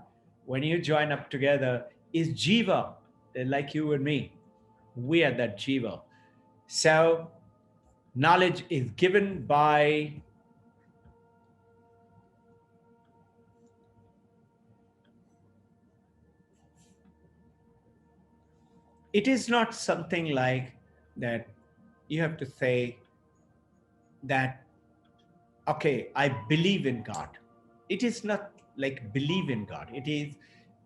when you join up together, is Jiva. They're like you and me. We are that Jiva. So knowledge is given by it is not something like that you have to say that, okay, I believe in God. It is not like believe in God.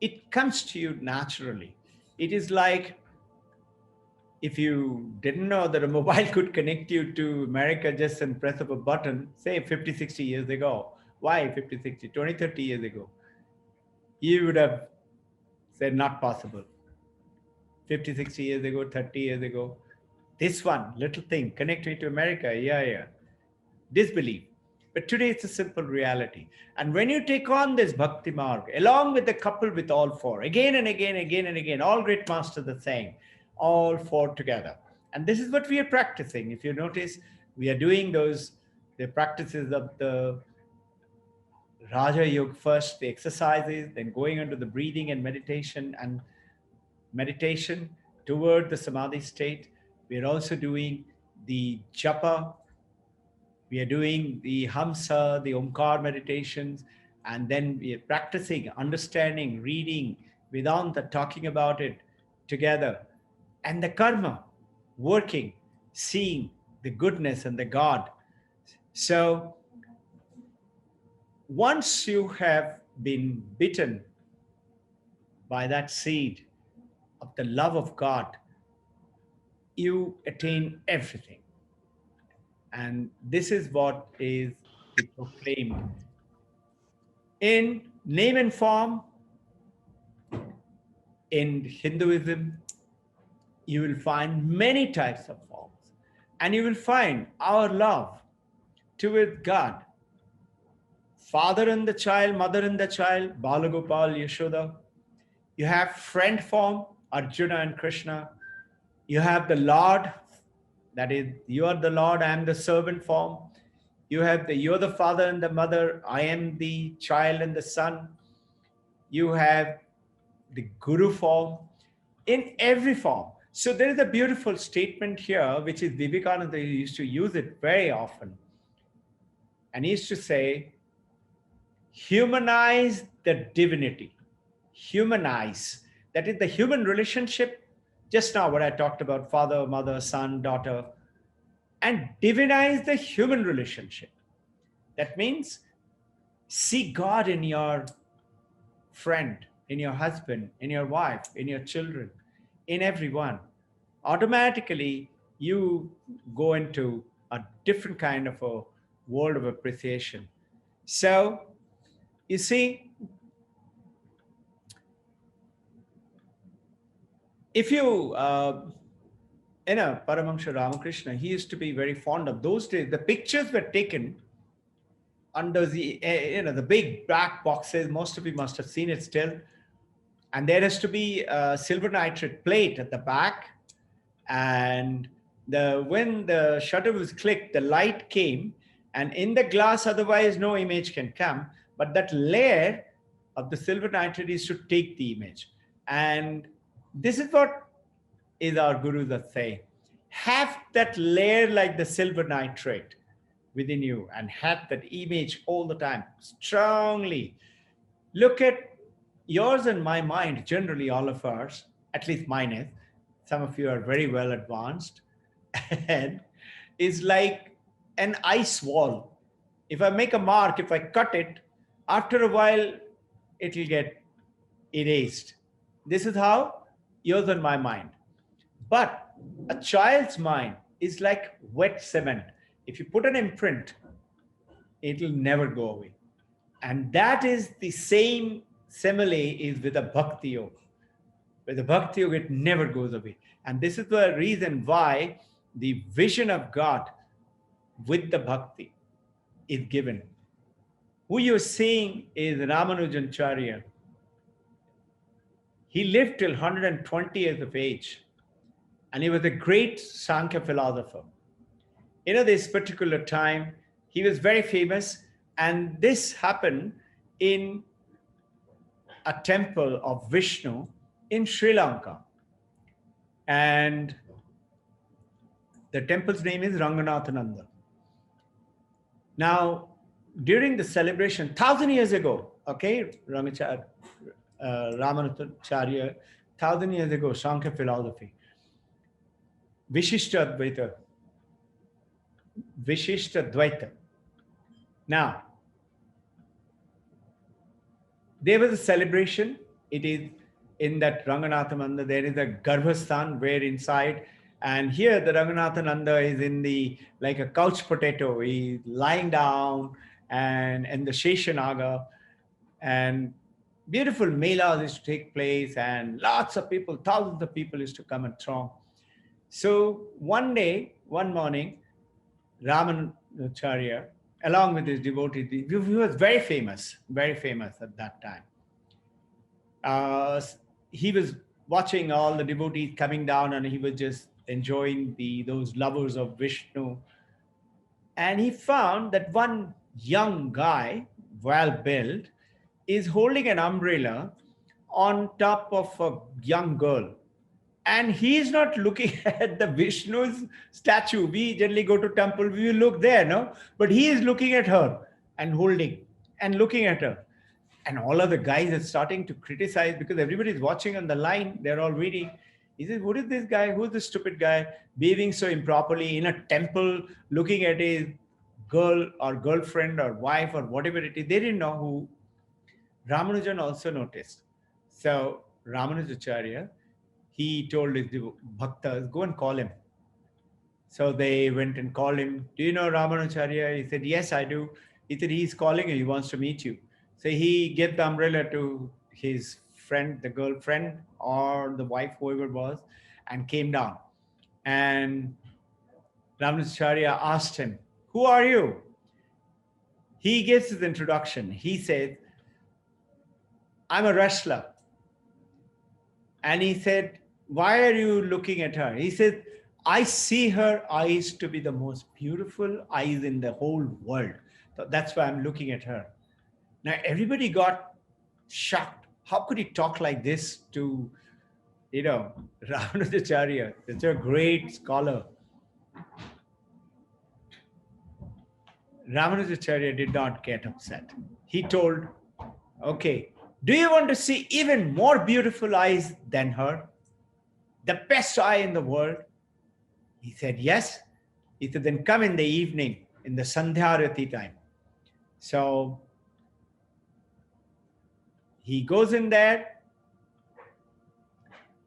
It comes to you naturally. It is like if you didn't know that a mobile could connect you to America just in press of a button, say 50, 60 years ago. Why 50, 60, 20, 30 years ago? You would have said not possible. 50, 60 years ago, 30 years ago. This one little thing, connect me to America. Yeah. Disbelief. But today it's a simple reality. And when you take on this Bhakti Marg, along with the couple with all four, again and again, all great masters are saying, all four together. And this is what we are practicing. If you notice, we are doing the practices of the Raja Yoga first, the exercises, then going into the breathing and meditation toward the Samadhi state. We are also doing the Japa. We are doing the Hamsa, the Omkar meditations, and then we are practicing, understanding, reading Vedanta, talking about it together. And the karma, working, seeing the goodness and the God. So once you have been bitten by that seed of the love of God, you attain everything. And this is what is proclaimed. In name and form, in Hinduism, you will find many types of forms. And you will find our love towards God. Father and the child, mother and the child, Balagopal, Yashoda. You have friend form, Arjuna and Krishna. You have the Lord, that is, you are the Lord, I am the servant form. You're the father and the mother, I am the child and the son. You have the Guru form, in every form. So there is a beautiful statement here, which is Vivekananda used to use it very often. And he used to say, humanize the divinity. Humanize. That is the human relationship. Just now what I talked about, father, mother, son, daughter. And divinize the human relationship. That means see God in your friend, in your husband, in your wife, in your children, in everyone, automatically you go into a different kind of a world of appreciation. So, you see, if Paramahansa Ramakrishna, he used to be very fond of those days. The pictures were taken under the big black boxes. Most of you must have seen it still. And there has to be a silver nitrate plate at the back. And when the shutter was clicked, the light came, and in the glass, otherwise no image can come. But that layer of the silver nitrate is to take the image. And this is what is our gurus are saying. Have that layer like the silver nitrate within you and have that image all the time, strongly. Look at yours and my mind, generally all of ours, at least mine is. Some of you are very well advanced, and is like an ice wall. If I make a mark, if I cut it, after a while, it will get erased. This is how yours and my mind. But a child's mind is like wet cement. If you put an imprint, it will never go away. And that is the same simile is with a bhakti yoga. With the bhakti yoga, it never goes away. And this is the reason why the vision of God with the bhakti is given. Who you're seeing is Ramanujancharya. He lived till 120 years of age, and he was a great Sankhya philosopher. This particular time, he was very famous, and this happened in a temple of Vishnu in Sri Lanka. And the temple's name is Ranganathananda. Now, during the celebration, 1,000 years ago, okay, Ramanujacharya, 1,000 years ago, Sankhya philosophy, Vishishta Dvaita. Now, there was a celebration. It is in that Ranganathananda, there is a Garbhasthan where inside, and here the Ranganathananda is in like a couch potato. He's lying down and in the Sheshanaga, and beautiful melas used to take place, and lots of people, thousands of people used to come and throng. So one morning, Ramanujacharya, along with his devotees, he was very famous at that time. He was watching all the devotees coming down, and he was just enjoying those lovers of Vishnu. And he found that one young guy, well built, is holding an umbrella on top of a young girl. And he is not looking at the Vishnu's statue. We generally go to temple, we will look there, no? But he is looking at her and holding and looking at her. And all of the guys are starting to criticize because everybody is watching on the line. They're all reading. He says, what is this guy? Who's this stupid guy behaving so improperly in a temple, looking at his girl or girlfriend or wife or whatever it is? They didn't know who. Ramanujan also noticed. So Ramanujacharya, he told his bhaktas, go and call him. So they went and called him. Do you know Ramanujacharya? He said, yes, I do. He said, he's calling you. He wants to meet you. So he gave the umbrella to his friend, the girlfriend or the wife, whoever it was, and came down. And Ramanujacharya asked him, who are you? He gives his introduction. He said, I'm a wrestler. And he said, why are you looking at her? He said, I see her eyes to be the most beautiful eyes in the whole world. So that's why I'm looking at her. Now, everybody got shocked. How could he talk like this to, Ramanujacharya, such a great scholar? Ramanujacharya did not get upset. He told, okay, do you want to see even more beautiful eyes than her? The best eye in the world? He said, yes. He said, then come in the evening, in the Sandhyarati time. So he goes in there,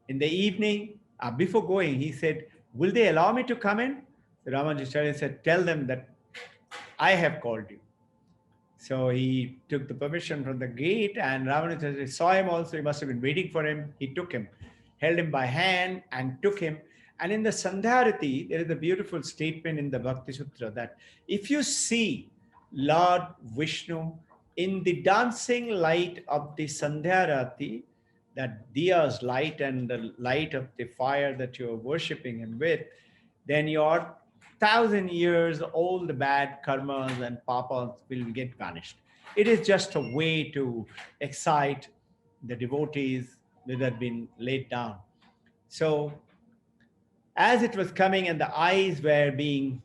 In the evening, before going, he said, will they allow me to come in? So Ramanujacharya said, tell them that I have called you. So he took the permission from the gate, and Ramanujacharya saw him also. He must have been waiting for him. He took him, held him by hand, and took him. And in the Sandharati, there is a beautiful statement in the Bhakti Sutra that if you see Lord Vishnu in the dancing light of the Sandharati, that diya's light and the light of the fire that you're worshipping him with, then your 1,000 years all the bad karmas and papas will get vanished. It is just a way to excite the devotees that have been laid down. So as it was coming and the eyes were being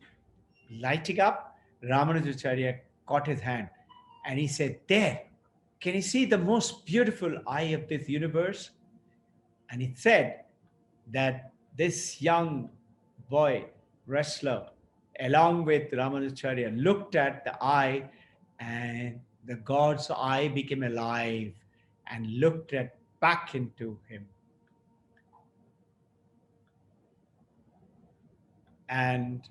lighting up, Ramanujacharya caught his hand and he said, there, can you see the most beautiful eye of this universe? And it said that this young boy, wrestler, along with Ramanujacharya, looked at the eye, and the God's eye became alive and looked at back into him. And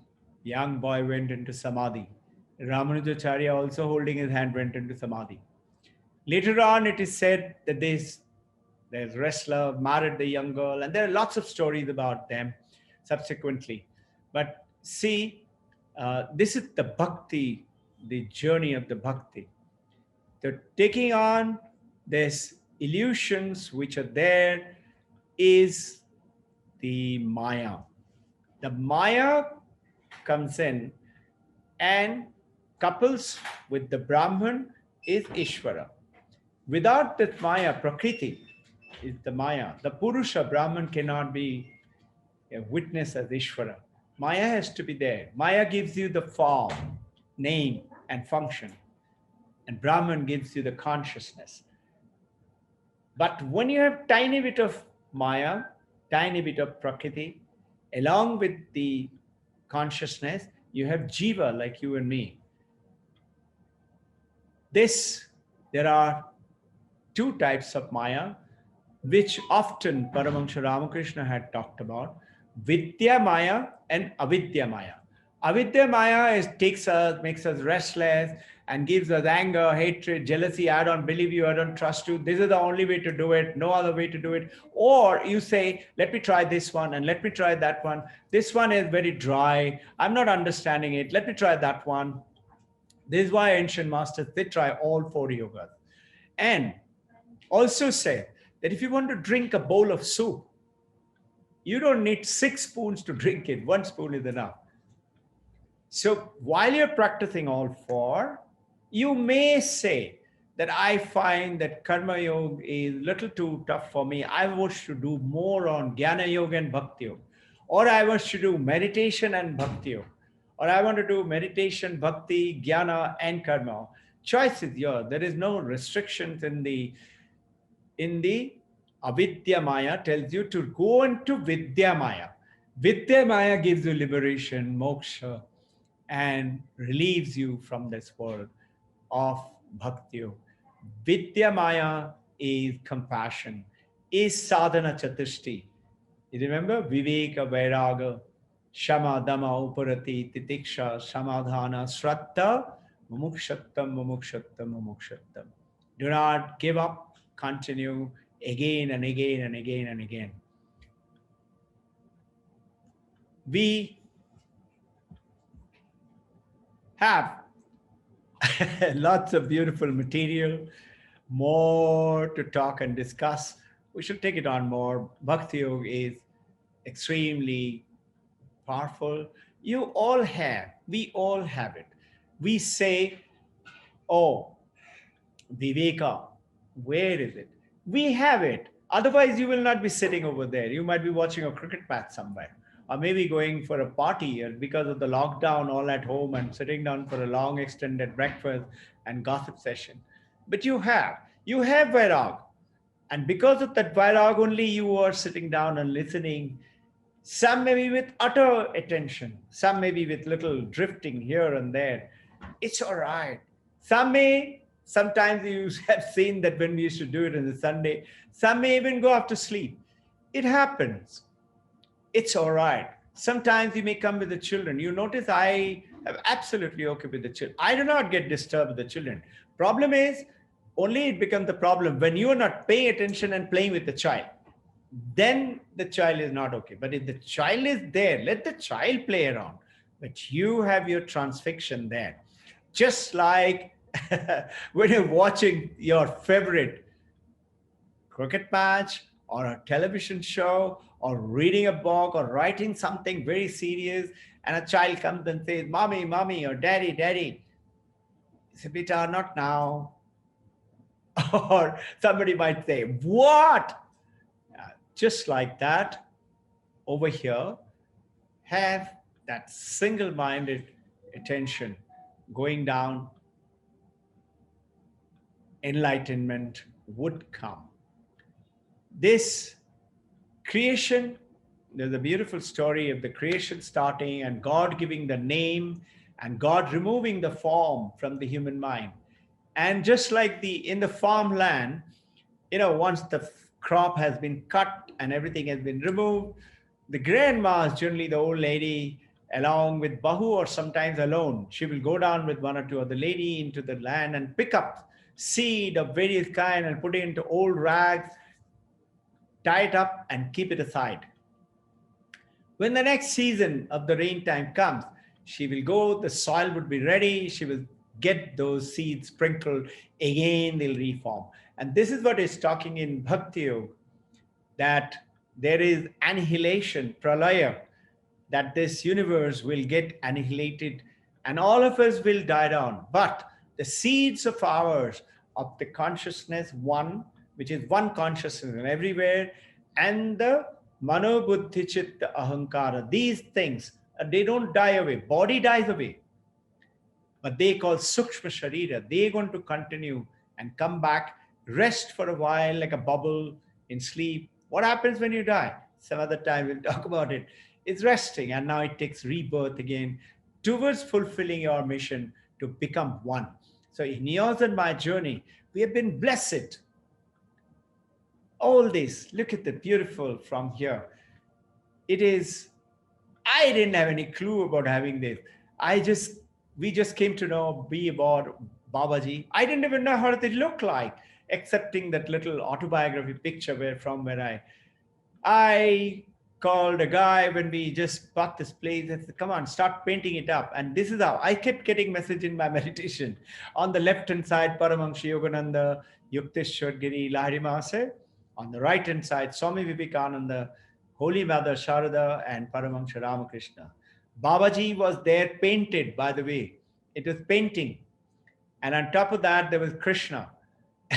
young boy went into samadhi. Ramanujacharya, also holding his hand, went into samadhi. Later on, it is said that this wrestler married the young girl, and there are lots of stories about them subsequently. But see, this is the bhakti, the journey of the bhakti. The taking on these illusions which are there is the Maya. The Maya comes in and couples with the Brahman is Ishvara. Without that Maya, Prakriti is the Maya. The Purusha, Brahman, cannot be a witness as Ishvara. Maya has to be there. Maya gives you the form, name, and function. And Brahman gives you the consciousness. But when you have tiny bit of Maya, tiny bit of Prakriti, along with the consciousness, you have Jiva like you and me. There are two types of Maya, which often Paramahansa Ramakrishna had talked about: Vidya Maya and Avidya Maya. Avidya Maya makes us restless and gives us anger, hatred, jealousy. I don't believe you, I don't trust you. This is the only way to do it, no other way to do it. Or you say, let me try this one and let me try that one. This one is very dry. I'm not understanding it. Let me try that one. This is why ancient masters, they try all 4 yogas. And also say that if you want to drink a bowl of soup, you don't need 6 spoons to drink it. 1 spoon is enough. So while you're practicing all 4, you may say that I find that Karma Yoga is a little too tough for me. I wish to do more on Jnana Yoga and Bhakti Yoga. Or I wish to do meditation and Bhakti Yoga. Or I want to do meditation, Bhakti, Jnana, and Karma. Choice is yours. There is no restrictions in the Avidya Maya tells you to go into Vidya Maya. Vidya Maya gives you liberation, moksha, and relieves you from this world of Bhakti. Vidya Maya is compassion, is sadhana chatushti. You remember? Viveka, Vairaga, Shama, Dama, Uparati, Titiksha, Samadhana, Shraddha, Mumukshattam, Mumukshattam, Mumukshattam. Do not give up, continue again and again and again and again. We have lots of beautiful material, more to talk and discuss. We should take it on more. Bhakti Yoga is extremely powerful. We all have it. We say, oh, Viveka, where is it? We have it. Otherwise, you will not be sitting over there. You might be watching a cricket match somewhere, or maybe going for a party, or because of the lockdown, all at home and sitting down for a long extended breakfast and gossip session. But you have Vairag. And because of that Vairag, only you are sitting down and listening. Some may be with utter attention. Some may be with little drifting here and there. It's all right. Sometimes you have seen that when we used to do it on the Sunday, some may even go off to sleep. It happens. It's all right. Sometimes you may come with the children. You notice I am absolutely okay with the children. I do not get disturbed with the children. Problem is, only it becomes the problem when you are not paying attention and playing with the child. Then the child is not okay. But if the child is there, let the child play around. But you have your transfixion there. Just like when you're watching your favorite cricket match or a television show or reading a book or writing something very serious, and a child comes and says, Mommy, Mommy, or Daddy, Daddy. You say, Beta, not now. Or somebody might say, What? Just like that, over here, have that single minded attention going down, enlightenment would come. This creation, there's a beautiful story of the creation starting and God giving the name and God removing the form from the human mind. And just like the in the farmland, once the crop has been cut and everything has been removed, the grandmas, generally the old lady, along with Bahu or sometimes alone, she will go down with one or two other lady into the land and pick up seed of various kind and put it into old rags, tie it up and keep it aside. When the next season of the rain time comes, she will go, the soil would be ready, she will get those seeds sprinkled, again they'll reform. And this is what is talking in Bhakti Yoga, that there is annihilation, pralaya, that this universe will get annihilated and all of us will die down. But the seeds of ours, of the consciousness, one, which is one consciousness and everywhere, and the mano buddhi chitta ahankara, these things, they don't die away. Body dies away, but they call sukshma sharira. They're going to continue and come back, rest for a while like a bubble in sleep. What happens when you die? Some other time we'll talk about it. It's resting, and now it takes rebirth again towards fulfilling your mission to become one. So in yours and my journey, we have been blessed. All this, look at the beautiful from here. It is, I didn't have any clue about having this. We just came to know, be about Babaji. I didn't even know how it looked like, excepting that little autobiography picture I called a guy when we just bought this place and said, come on, start painting it up. And this is how I kept getting message in my meditation. On the left-hand side, Paramahansa Yogananda, Yukteswar Giri, Lahiri Mahasaya. On the right-hand side, Swami Vivekananda, Holy Mother Sharada, and Paramahansa Ramakrishna. Babaji was there painted, by the way. It was painting. And on top of that, there was Krishna.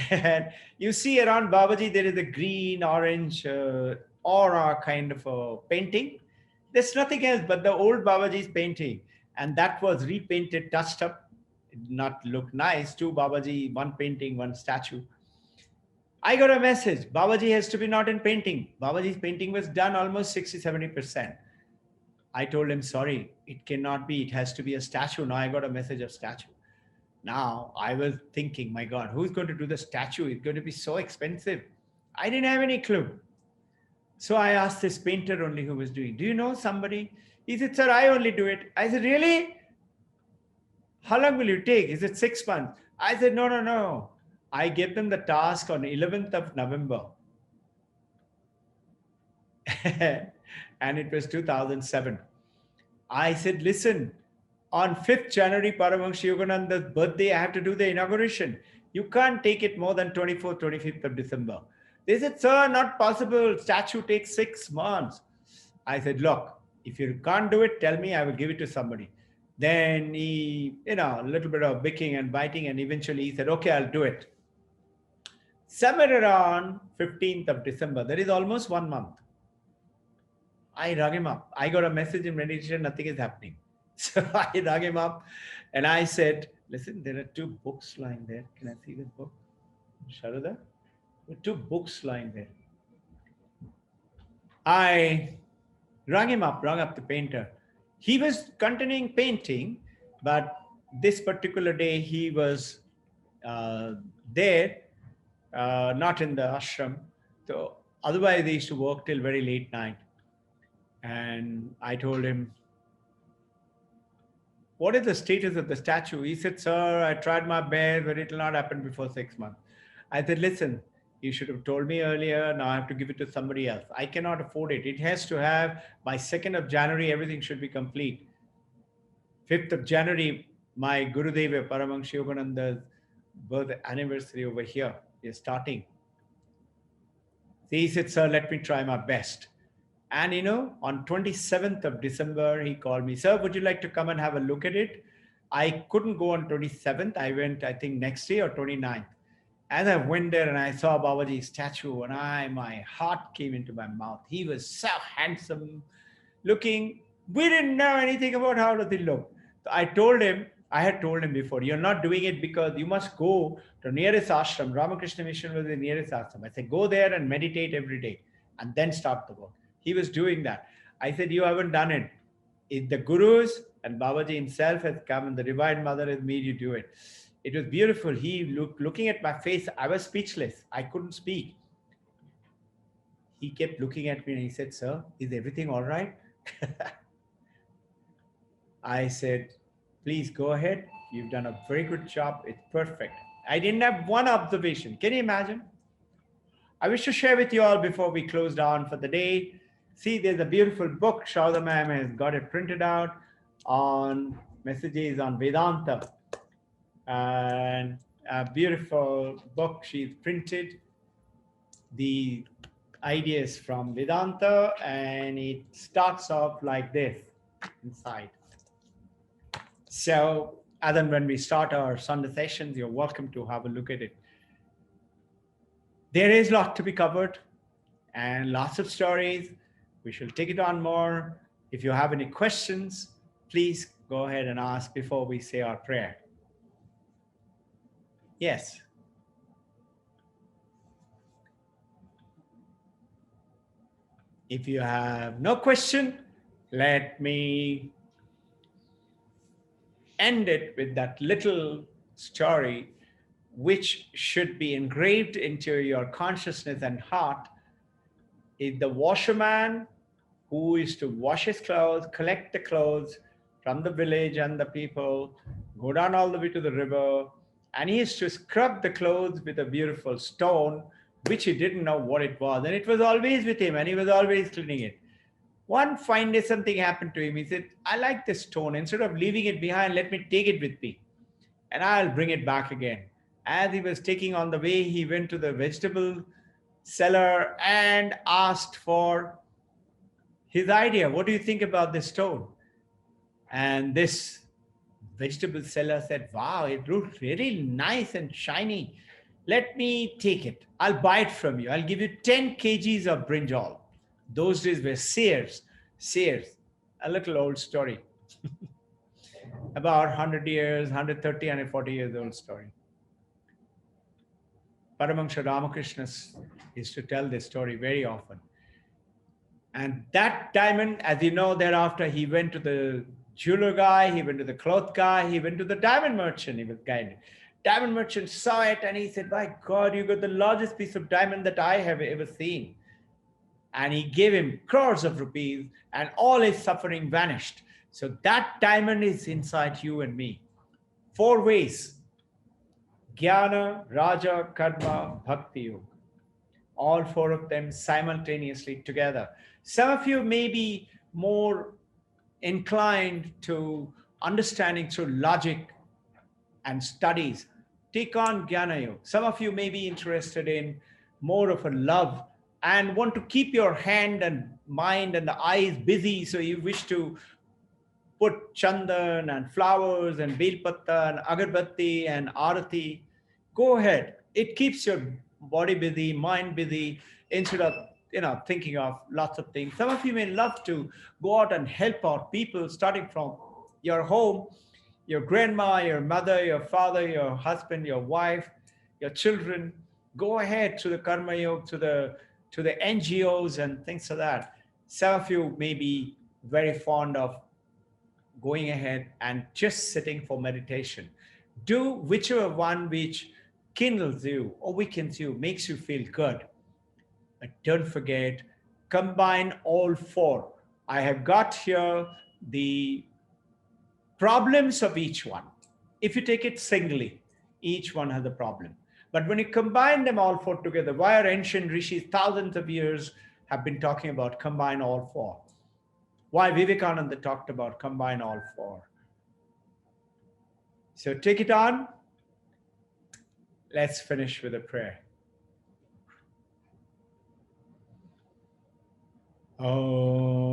And you see around Babaji, there is a green, orange aura kind of a painting. There's nothing else but the old Babaji's painting. And that was repainted, touched up. It did not look nice. Two Babaji, one painting, one statue. I got a message. Babaji has to be not in painting. Babaji's painting was done almost 60-70%. I told him, sorry, it cannot be. It has to be a statue. Now I got a message of statue. Now I was thinking, my God, who's going to do the statue? It's going to be so expensive. I didn't have any clue. So I asked this painter only who was doing, do you know somebody? He said, sir, I only do it. I said, really? How long will you take? He said, 6 months. I said, no. I gave them the task on 11th of November. And it was 2007. I said, listen, on 5th January, Paramahansa Yogananda's birthday, I have to do the inauguration. You can't take it more than 24th, 25th of December. They said, sir, not possible. Statue takes 6 months. I said, look, if you can't do it, tell me, I will give it to somebody. Then he, a little bit of bicking and biting, and eventually he said, okay, I'll do it. Somewhere around 15th of December, that is almost 1 month. I rang him up. I got a message in meditation, nothing is happening. So I rang him up and I said, listen, there are 2 books lying there. Can I see this book? Sharada? There are 2 books lying there. I rang up the painter. He was continuing painting, but this particular day he was there, not in the ashram. So Otherwise, they used to work till very late night. And I told him, what is the status of the statue? He said, sir, I tried my best, but it will not happen before 6 months. I said, listen, you should have told me earlier. Now I have to give it to somebody else. I cannot afford it. It has to have, by 2nd of January, everything should be complete. 5th of January, my Gurudeva Paramahansa Yogananda's birth anniversary over here is starting. So he said, sir, let me try my best. And on 27th of December, he called me, sir, would you like to come and have a look at it? I couldn't go on 27th. I went, I think, next day or 29th. As I went there and I saw Babaji's statue, and my heart came into my mouth. He was so handsome looking. We didn't know anything about how does he look. So I had told him before, you're not doing it because you must go to nearest ashram. Ramakrishna Mission was the nearest ashram. I said, go there and meditate every day and then start the work. He was doing that. I said, you haven't done it. If the gurus and Babaji himself has come and the Divine Mother has made you do it. It was beautiful. He looking at my face. I was speechless. I couldn't speak. He kept looking at me and he said, sir, is everything all right? I said, please go ahead. You've done a very good job. It's perfect. I didn't have one observation. Can you imagine? I wish to share with you all before we close down for the day. See, there's a beautiful book. Shauda ma'am has got it printed out on messages on Vedanta. And a beautiful book she's printed. The ideas from Vedanta, and it starts off like this inside. So, as and when we start our Sunday sessions, you're welcome to have a look at it. There is a lot to be covered and lots of stories. We shall take it on more. If you have any questions, please go ahead and ask before we say our prayer. Yes. If you have no question, let me end it with that little story which should be engraved into your consciousness and heart. Is the washerman who is to wash his clothes, collect the clothes from the village and the people, go down all the way to the river, and he is to scrub the clothes with a beautiful stone, which he didn't know what it was. And it was always with him, and he was always cleaning it. One fine day, something happened to him. He said, I like this stone. Instead of leaving it behind, let me take it with me, and I'll bring it back again. As he was taking on the way, he went to the vegetable seller and asked for his idea. What do you think about this stone? And this vegetable seller said, wow, it looks really nice and shiny. Let me take it. I'll buy it from you. I'll give you 10 kgs of brinjal. Those days were seers, a little old story. About 100 years, 130, 140 years old story. Paramahansa Ramakrishna used to tell this story very often. And that diamond, as you know, thereafter he went to the jeweler guy, he went to the cloth guy, he went to the diamond merchant. He was guided. Diamond merchant saw it and he said, my God, you got the largest piece of diamond that I have ever seen. And he gave him crores of rupees and all his suffering vanished. So that diamond is inside you and me. 4 ways. Jnana, Raja, Karma, Bhakti Yoga. All 4 of them simultaneously together. Some of you may be more inclined to understanding through logic and studies. Take on Jnana Yoga. Some of you may be interested in more of a love and want to keep your hand and mind and the eyes busy. So you wish to put chandan and flowers and belpatta and agarbatti and arati. Go ahead. It keeps your body busy, mind busy, instead of thinking of lots of things. Some of you may love to go out and help out people, starting from your home, your grandma, your mother, your father, your husband, your wife, your children. Go ahead to the Karma Yoga, to the NGOs and things like that. Some of you may be very fond of going ahead and just sitting for meditation. Do whichever one which kindles you, awakens you, makes you feel good. Don't forget, combine all four. I have got here the problems of each one. If you take it singly, each one has a problem. But when you combine them all four together, why are ancient rishis thousands of years have been talking about combine all four? Why Vivekananda talked about combine all four? So take it on. Let's finish with a prayer. Om.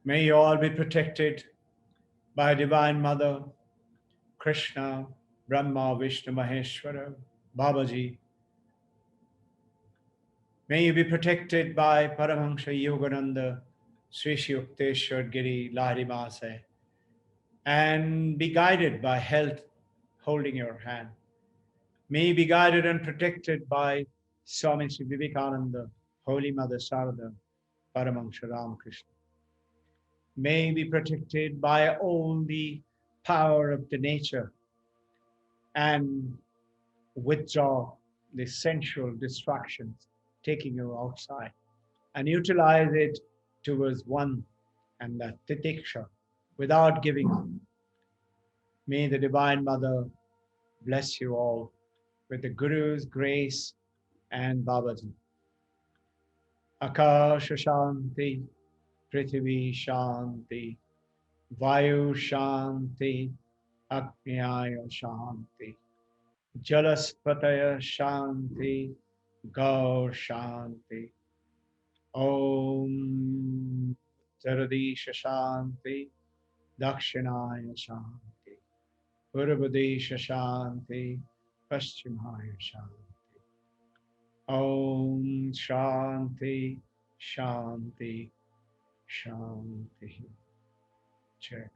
May you all be protected by Divine Mother, Krishna, Brahma, Vishnu, Maheshwara, Babaji. May you be protected by Paramahansa Yogananda, Sri Sri Yukteswar Giri Lahari Mahasaya, and be guided by health holding your hand. May you be guided and protected by Swami Sri Vivekananda, Holy Mother Sarada, Paramahansa Ramakrishna. May be protected by all the power of the nature and withdraw the sensual distractions taking you outside and utilize it towards one and that titiksha without giving up. May the Divine Mother bless you all with the Guru's grace and Babaji. Akasha Shanti, Prithvi Shanti, Vayu Shanti, Agnyaya Shanti, Jalaspataya Shanti, Gaur Shanti, Om Jaradisha Shanti, Dakshinaya Shanti, Purvadesha Shanti, Paschimaya Shanti. Om Shanti, Shanti, Shanti. Check.